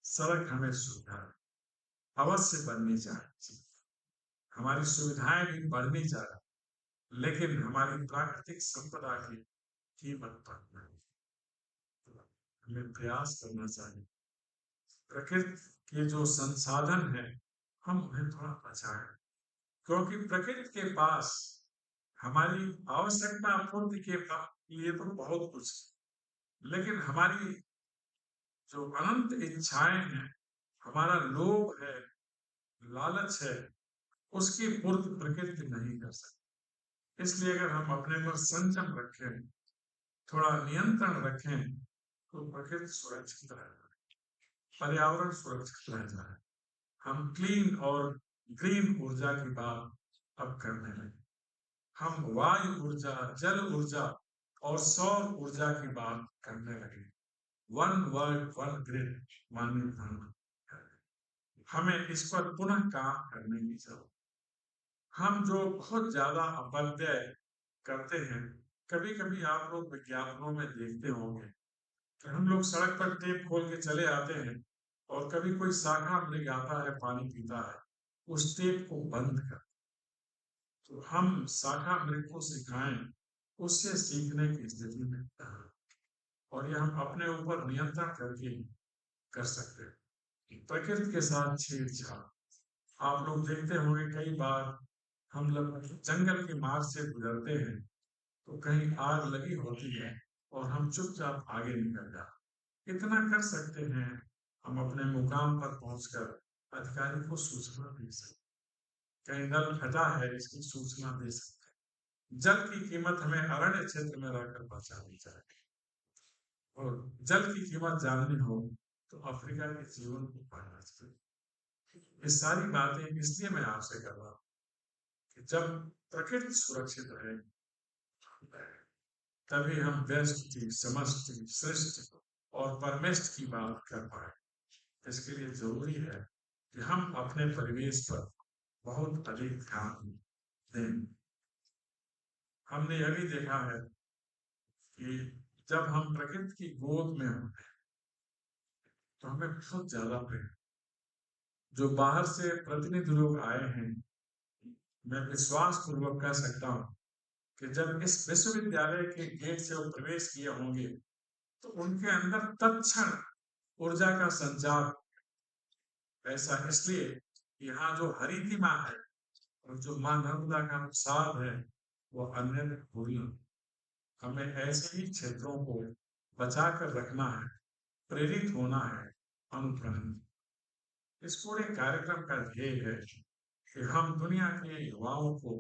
सड़क हमें सुविधा है। अवश्य बननी चाहिए, हमारी सुविधाएं भी बढ़नी चाहिए, लेकिन हमारी प्राकृतिक संपदा की कीमत पर नहीं। हमें प्रयास करना चाहिए प्रकृति के जो संसाधन है हम उन्हें थोड़ा बचाएं, क्योंकि प्रकृति के पास हमारी आवश्यकता पूर्ति के लिए तो बहुत कुछ, लेकिन हमारी जो अनंत इच्छाएं हैं, हमारा लोभ है, लालच है, उसकी पूर्ति प्रकृति नहीं कर सकती। इसलिए अगर हम अपने पर संयम रखें, थोड़ा नियंत्रण रखें, तो प्रकृति सुरक्षित रहेगा, पर्यावरण सुरक्षित रहेगा। हम क्लीन और ग्रीन ऊर्जा की बात अब करने लगे। हम वायु ऊर्जा, जल ऊर्जा और सौर ऊर्जा की बात करने लगे। वन वर्ल्ड वन ग्रिड माननीय प्रधानमंत्री, हमें इस पर पुनः काम करने की जरूरत। हम जो बहुत ज्यादा अपव्यय करते हैं, कभी कभी आप लोग विज्ञापनों में देखते होंगे कि हम लोग सड़क पर टेप खोल के चले आते हैं और कभी कोई शाखा मृग आता है, पानी पीता है, उस टेप को बंद कर। तो हम शाखा मृग को सिखाएं, उससे सीखने की स्थिति में हैं। और यह हम अपने ऊपर नियंत्रण करके कर सकते हैं। प्रकृति के साथ छेड़छाड़, आप लोग देखते होंगे कई बार हम लोग जंगल के मार्ग से गुजरते हैं तो कहीं आग लगी होती है और हम चुपचाप आगे निकल जाते। इतना कर सकते हैं, हम अपने मुकाम पर पहुंचकर अधिकारी को सूचना दे सकते, कहीं नल फटा है इसकी सूचना दे सकते हैं। जल की कीमत हमें अरण्य क्षेत्र में रहकर बचानी चाहिए, और जल की कीमत जाननी हो तो अफ्रीका के जीवन को पढ़ना चाहिए। ये सारी बातें इसलिए मैं आपसे कर रहा हूं कि जब प्रकृति सुरक्षित रहे तभी हम व्यष्टि, समष्टि, सृष्टि और परमेष्टि की बात कर पाए। इसके लिए जरूरी है कि हम अपने परिवेश पर बहुत अधिक ध्यान दें। हमने यह भी देखा है कि जब हम प्रकृति की गोद में होते हैं तो हमें बहुत ज्यादा प्रेम। जो बाहर से प्रतिनिधि लोग आए हैं, मैं विश्वास पूर्वक कह सकता हूं कि जब इस विश्वविद्यालय के गेट से वो प्रवेश किए होंगे तो उनके अंदर तत्क्षण ऊर्जा का संचार। ऐसा इसलिए यहाँ जो हरितिमा है और जो मां नर्मदा का प्रसाद है वो अन्य भूलना। हमें ऐसे ही क्षेत्रों को बचा कर रखना है, प्रेरित होना है, अनुप्राणित। इस पूरे कार्यक्रम का ध्येय है कि हम दुनिया के युवाओं को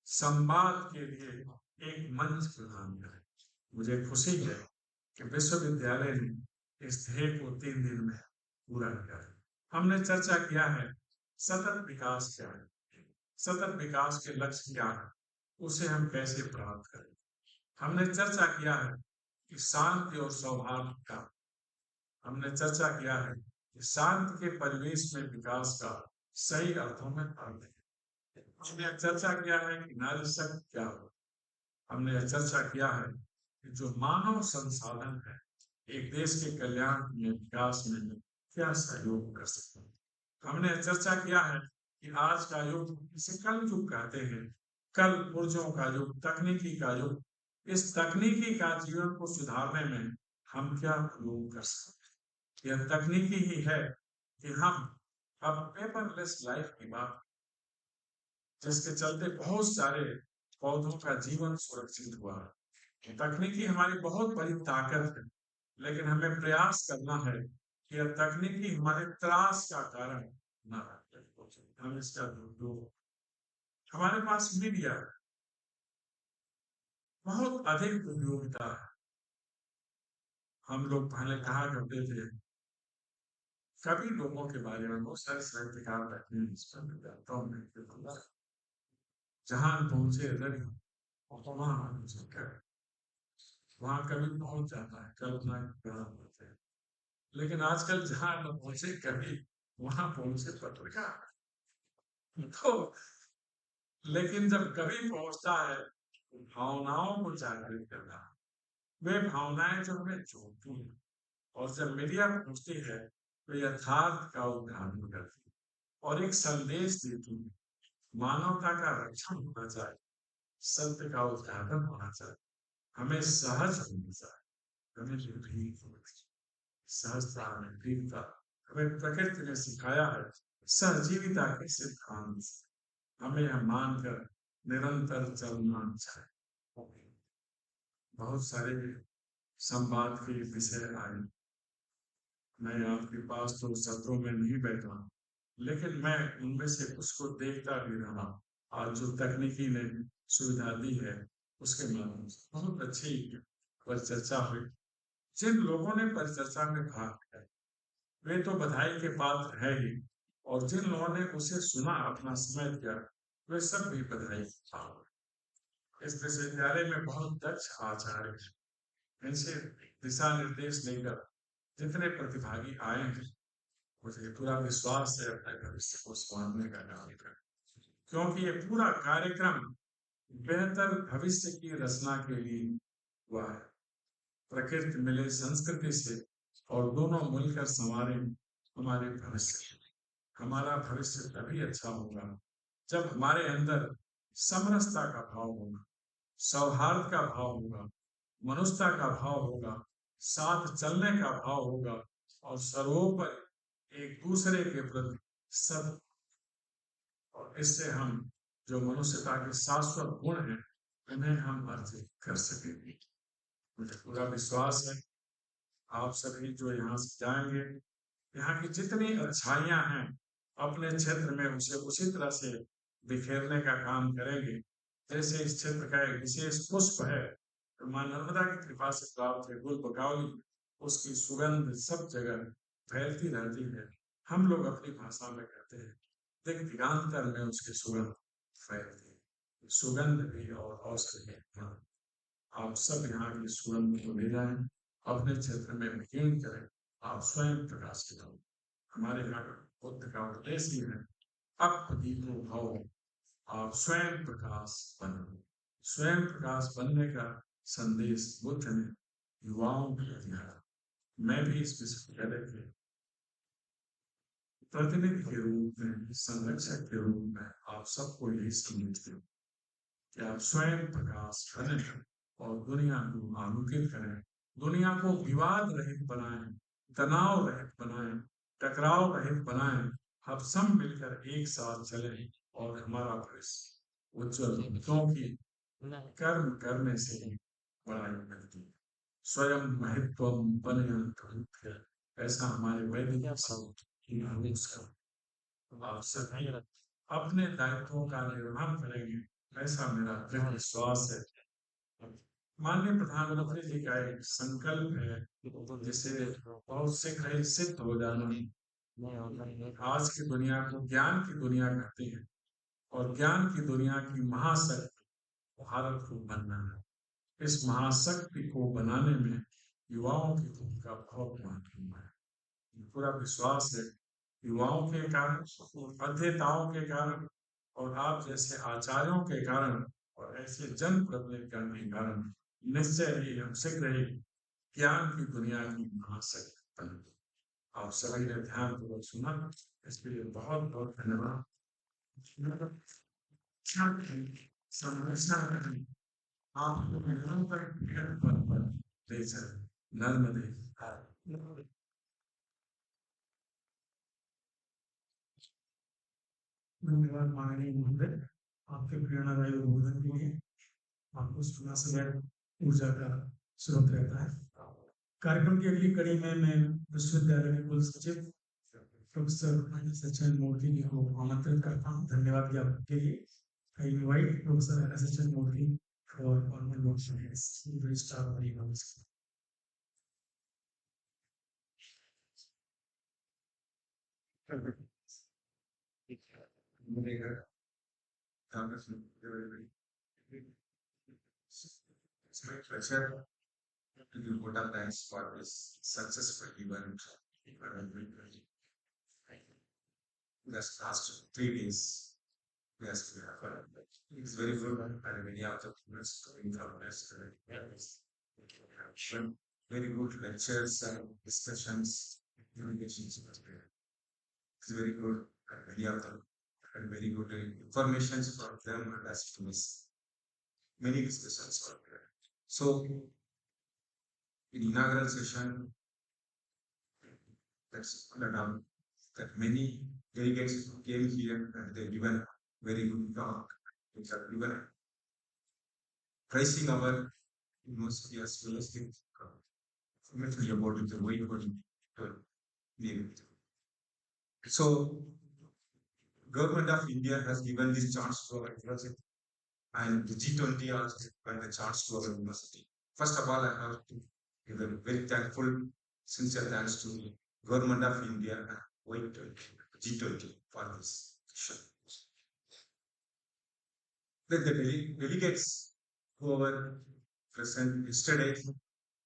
संवाद के लिए एक मंच प्रदान करें। मुझे खुशी है कि विश्वविद्यालय ने इस ध्येय को 3 दिन में पूरा किया। हमने चर्चा किया है सतत विकास क्या है, सतत विकास के लक्ष्य क्या है, उसे हम कैसे प्राप्त करें। हमने चर्चा किया है कि शांति और सौहार्द का, हमने चर्चा किया है कि शांति के परिवेश में विकास का सही अर्थों में अर्थ है। हमने चर्चा किया है कि नारी शक्ति क्या हो। हमने चर्चा किया है कि जो मानव संसाधन है एक देश के कल्याण में, विकास में क्या सहयोग कर सकते हैं। हमने चर्चा किया है कि आज का युग, इसे कल युग कहते हैं, कल पुर्जों का युग, तकनीकी का युग। इस तकनीकी का जीवन को सुधारने में हम क्या प्रयोग कर सकते हैं। यह तकनीकी ही है कि हम अब पेपरलेस लाइफ की बात, जिसके चलते बहुत सारे पौधों का जीवन सुरक्षित हुआ है। तकनीकी हमारी बहुत बड़ी ताकत है, लेकिन हमें प्रयास करना है कि यह तकनीकी हमारे त्रास का कारण न रहे। हम इसका दुरुपयोग, हमारे पास मीडिया बहुत अधिक उपयोगिता है। हम लोग पहले कहा करते थे, सभी लोगों के बारे में बहुत सारे साहित्यकार बैठे हैं, इस पर मैं जानता हूं, जहां पहुंचे रवि वहां कभी पहुंच जाता है, कल्पना होते हैं। लेकिन आजकल जहां न पहुंचे कभी, वहां पहुंचे पत्रकार। तो लेकिन जब कभी पहुंचता है भावनाओं को जागृत करना, वे भावनाएं जो हमें जोड़ती हैं, और जब मीडिया पहुंचती है तो यथार्थ का उद्घाटन करती है। और एक संदेश देती है। मानवता का रक्षण होना चाहिए, सत्य का उद्घाटन होना चाहिए, हमें सहज होना चाहिए, हमें निर्भीक होना चाहिए, सहजता निर्भीकता हमें प्रकृति ने सिखाया है, सहजीविता के सिद्धांत से हमें यह मानकर निरंतर चलना चाहिए। बहुत सारे संवाद के विषय आए, मैं आपके पास तो सत्रों में नहीं बैठा, लेकिन मैं उनमें से कुछ को देखता भी रहा। आज जो तकनीकी ने सुविधा दी है उसके माध्यम से बहुत अच्छी परिचर्चा हुई। जिन लोगों ने परिचर्चा में भाग लिया वे तो बधाई के पात्र है ही, और जिन लोगों ने उसे सुना, अपना समय दिया, वे सब भी बधाई के पात्र। इस विश्वविद्यालय में बहुत दक्ष आचार्य हैं। इनसे दिशा निर्देश लेकर जितने प्रतिभागी आए हैं, मुझे पूरा विश्वास है अपने भविष्य को संवारने का काम कर, क्योंकि ये पूरा कार्यक्रम बेहतर भविष्य की रचना के लिए हुआ है। प्रकृति मिले संस्कृति से और दोनों मिलकर संवारे हमारे भविष्य। हमारा भविष्य तभी अच्छा होगा जब हमारे अंदर समरसता का भाव होगा, सौहार्द का भाव होगा, मनुष्यता का भाव होगा, साथ चलने का भाव होगा, और सर्वोपरि एक दूसरे के प्रति सब। और इससे हम जो मनुष्यता के शाश्वत गुण हैं उन्हें हम अर्जित कर सकेंगे। मुझे पूरा विश्वास है आप सभी जो यहाँ से जाएंगे, यहाँ की जितनी अच्छाइयां हैं अपने क्षेत्र में उसे उसी तरह से बिखेरने का काम करेंगे जैसे इस क्षेत्र का एक विशेष पुष्प है तो मां नर्मदा की कृपा से प्राप्त है, गुल बकावली, उसकी सुगंध सब जगह फैलती रहती है। हम लोग अपनी भाषा में कहते हैं दिग दिगांतर में उसकी सुगंध फैलती है। सुगंध भी और औषधि भी। आप सब यहाँ की सुगंध को ले जाएं, अपने क्षेत्र में विकीर्ण करें, आप स्वयं प्रकाशित हो। हमारे यहाँ बुद्ध का उपदेश ही है, अप्रदीपो भव, आप स्वयं प्रकाश बनो। स्वयं प्रकाश बनने का संदेश बुद्ध ने युवाओं को दिया। मैं भी इस विश्वविद्यालय के प्रतिनिधि के रूप में, संरक्षक के रूप में आप सबको यही संदेश दूं कि आप स्वयं प्रकाश बने और दुनिया को आलोकित करें, दुनिया को विवाद रहित बनाएं, तनाव रहित बनाएं, टकराव रहित बनाएं। हम सब मिलकर एक साथ चलें और हमारा भविष्य उज्जवल हो, क्योंकि कर्म करने से ही बड़ाई मिलती है। स्वयं महत्वम बनयन्तु, ऐसा हमारे वैदिक शब्द। आप सभी अपने दायित्वों का निर्वहन करेंगे, ऐसा मेरा दृढ़ विश्वास है। माननीय प्रधानमंत्री जी का एक संकल्प है जिसे बहुत शीघ्र ही सिद्ध हो जाना। आज की दुनिया को ज्ञान की दुनिया कहते हैं और ज्ञान की दुनिया की महाशक्ति भारत को बनना है। इस महाशक्ति को बनाने में युवाओं की भूमिका बहुत महत्वपूर्ण है। पूरा विश्वास है युवाओं के कारण, अध्येताओं के कारण और आप जैसे आचार्यों के कारण और ऐसे जन प्रतिनिधिगण के कारण निश्चय ही हम शीघ्र ही ज्ञान की दुनिया की महाशक्ति बनेंगे। आप सभी ने ध्यानपूर्वक सुना, इसके लिए बहुत बहुत धन्यवाद। संरचना करें, आप निरंतर पर ले चलें। नर्मदे धन्यवाद माननीय महोदय, आपके प्रेरणादायी उद्बोधन के लिए। आपको सुना समय ऊर्जा का स्रोत रहता है। कार्यक्रम की अगली कड़ी में मैं विश्वविद्यालय के कुल सचिव प्रोफेसर सचिन मूर्ति जी को आमंत्रित करता हूँ धन्यवाद ज्ञापन के लिए। I invite Professor Sachin Murthy for formal motion. We will start the events. It's my pleasure to give vote of thanks for this successful event. Just last 3 days, yes, we have it's very good and many of the students coming from this. Very good lectures and discussions, communications. It's very good. many of them, and very good information from them and as to miss many discussions are there. So in inaugural session, that many delegates came here and they given very good talk, which are given praising our university as well as the information about the way to live. So government of India has given this chance to our university and the G20 also given the chance to our university. First of all, I have to give a very thankful, sincere thanks to the government of India and Y20, G20 for this session. Then the delegates who were present yesterday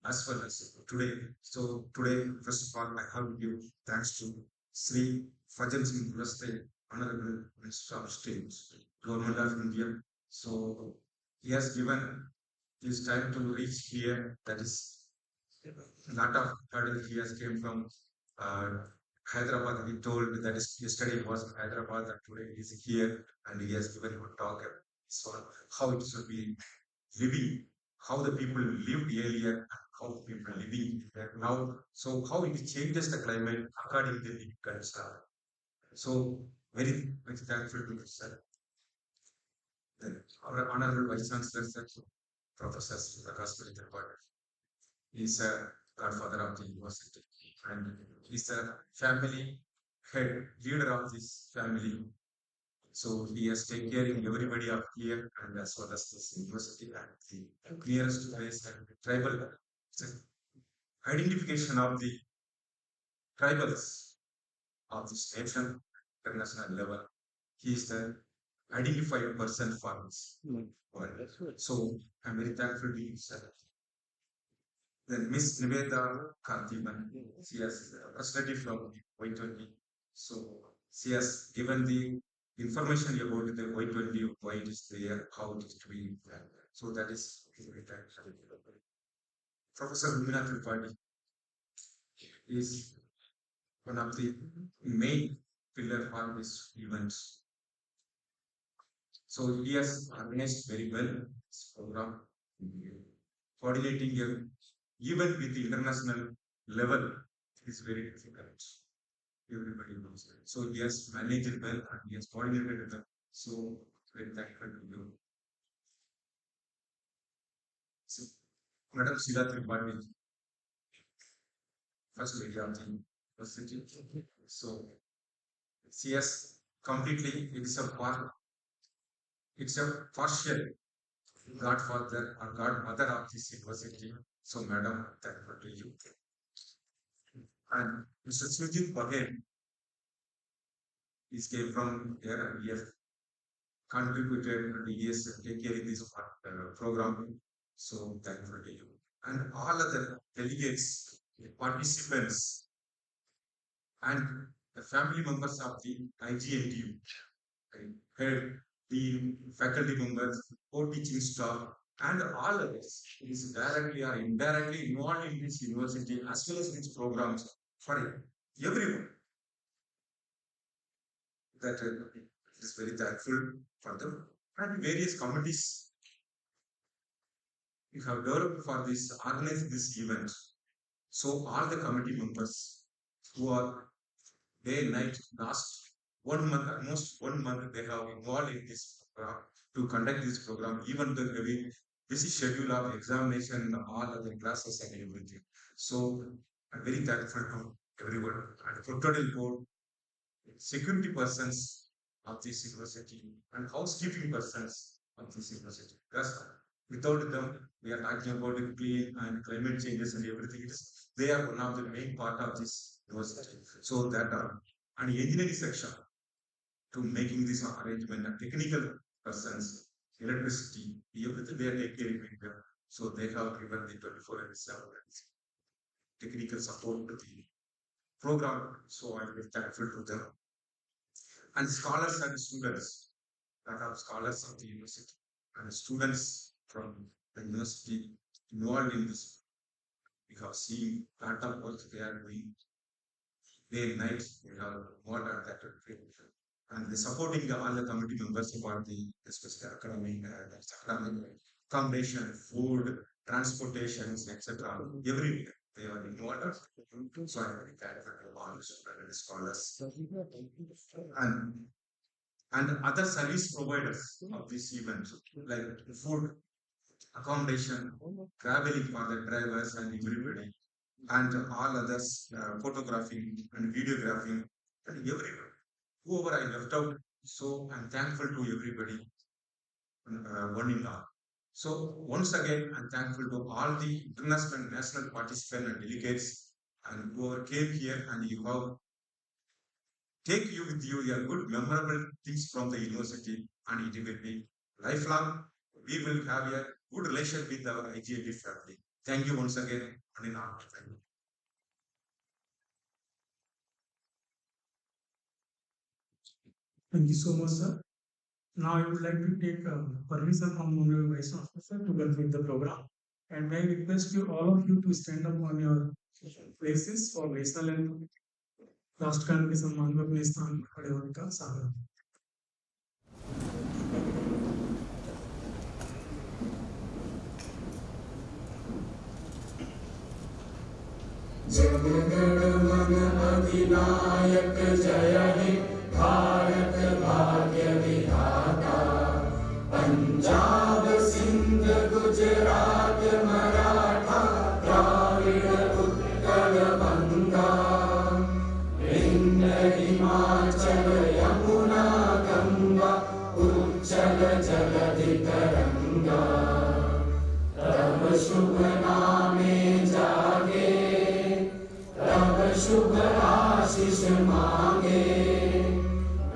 as well as today. So today, first of all, I have to give thanks to Sri Fajal Singh Kulste, Honorable Minister of State, Government of India. So he has given his time to reach here. That is a lot of hurdle he has came from Hyderabad. He told that is yesterday was in Hyderabad and today he is here and he has given a talk. So how it should be living, how the people lived earlier, and how the people living now. So how it changes the climate according to the culture. So very very thankful to this, sir. Then our honorable vice chancellor, sir, Professor Prakash Tripathi, is a godfather of the university and he's a family head leader of this family. So he has taken care of everybody up here and as well as this university and the nearest place and tribal identification of the tribals of this nation international level. He is the identified person for this world. So I'm very thankful to you, sir. Then Miss Niveda Kartiman, she has a personality from Y20. So she has given the information about the Y20, why it is there, how it is to be planned. So that is very thankful. Professor Lumina Tripathi is one of the main pillar for this event. So he has organized very well this program, coordinating even with the international level is very difficult. Everybody knows it. So he has managed it well and he has coordinated it well. So very thankful to you. So, Madam Sila Tripathi, first lady of the university. So she has completely, it's a partial godfather or godmother of this university. So, Madam, thankful to you. And Mr. Sujit Baghel, he came from here and he has contributed and he has taken care of this program. So, thankful to you. And all other delegates, participants, and the family members of the IGNTU, head, dean, faculty members, co-teaching staff, and all others is directly or indirectly involved in this university as well as its programs for everyone. That is very thankful for them and various committees we have developed for this organize this event. So all the committee members who are day and night last 1 month, almost 1 month, they have involved in this program to conduct this program, even the very busy schedule of examination and all other classes and everything. So I'm very thankful to everyone and custodial board, security persons of this university, and housekeeping persons of this university. Because without them, we are talking about the clean and climate changes and everything. They are one of the main part of this university. So that and engineering section to making this arrangement and technical persons, electricity, everything they are taking care of. So they have given the 24/7 technical support to the program. So I'm very thankful to them. And scholars and students that are scholars of the university and students from the university involved in this. We have seen a lot of work they are doing day and night. We have more than that. and the supporting all the committee members about the especially academic accommodation, food, transportations, etc. Everywhere they are involved. So I very thankful to all the scholars and other service providers of this event, like food, accommodation, traveling for the drivers and everybody, and all others, photographing and videographing, and everyone. Whoever I left out, so I'm thankful to everybody, one in all. So once again, I'm thankful to all the international and national participants and delegates, and whoever came here, and you have take you with you your good memorable things from the university, and it will be lifelong. We will have a good relation with our IGNTU family. Thank you once again, and in all. Thank you. Thank you so much, sir. Now I would like to take permission from Honorable Vice Chancellor to conclude the program. And may I request you, all of you, to stand up on your places for national anthem. राष्ट्रगान के सम्मान में अपने स्थान पर खड़े होने का सागर जनगण मन अधिनायक जय हे भारत भाग्य विधाता पंजाब सिंध गुजरात मराठा द्राविड़ उत्कल बंगा हिमाचल यमुना गंगा उज्जल जगधि तरंगा तब शुभ नामे जागे तब शुभ आशीष मांगे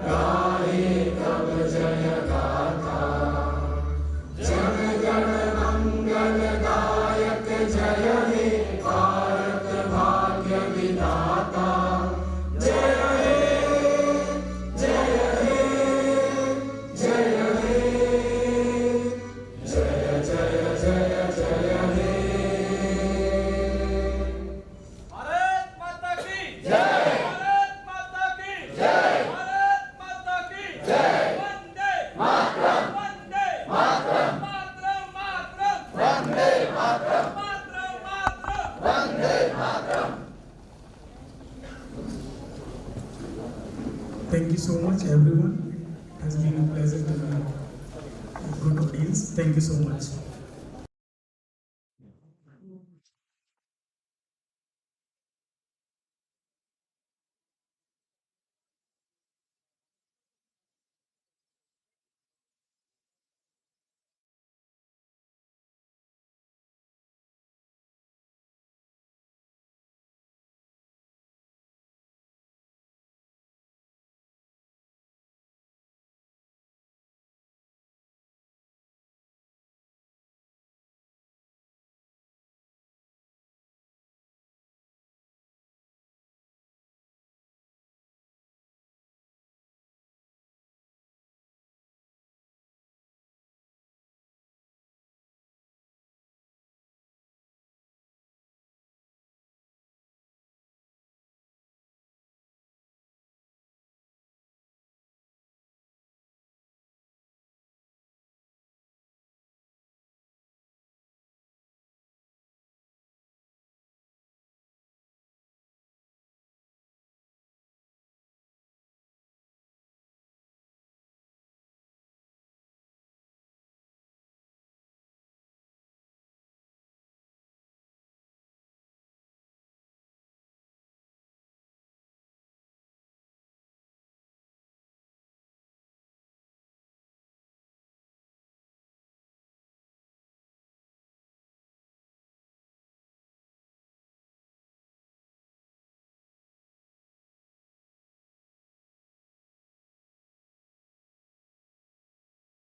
गाहे तब जय गाथा जन गण मंगल दायक जय हे भारत भाग्य विधाता Thank you so much, everyone. It has been a pleasure to be a good audience. Thank you so much.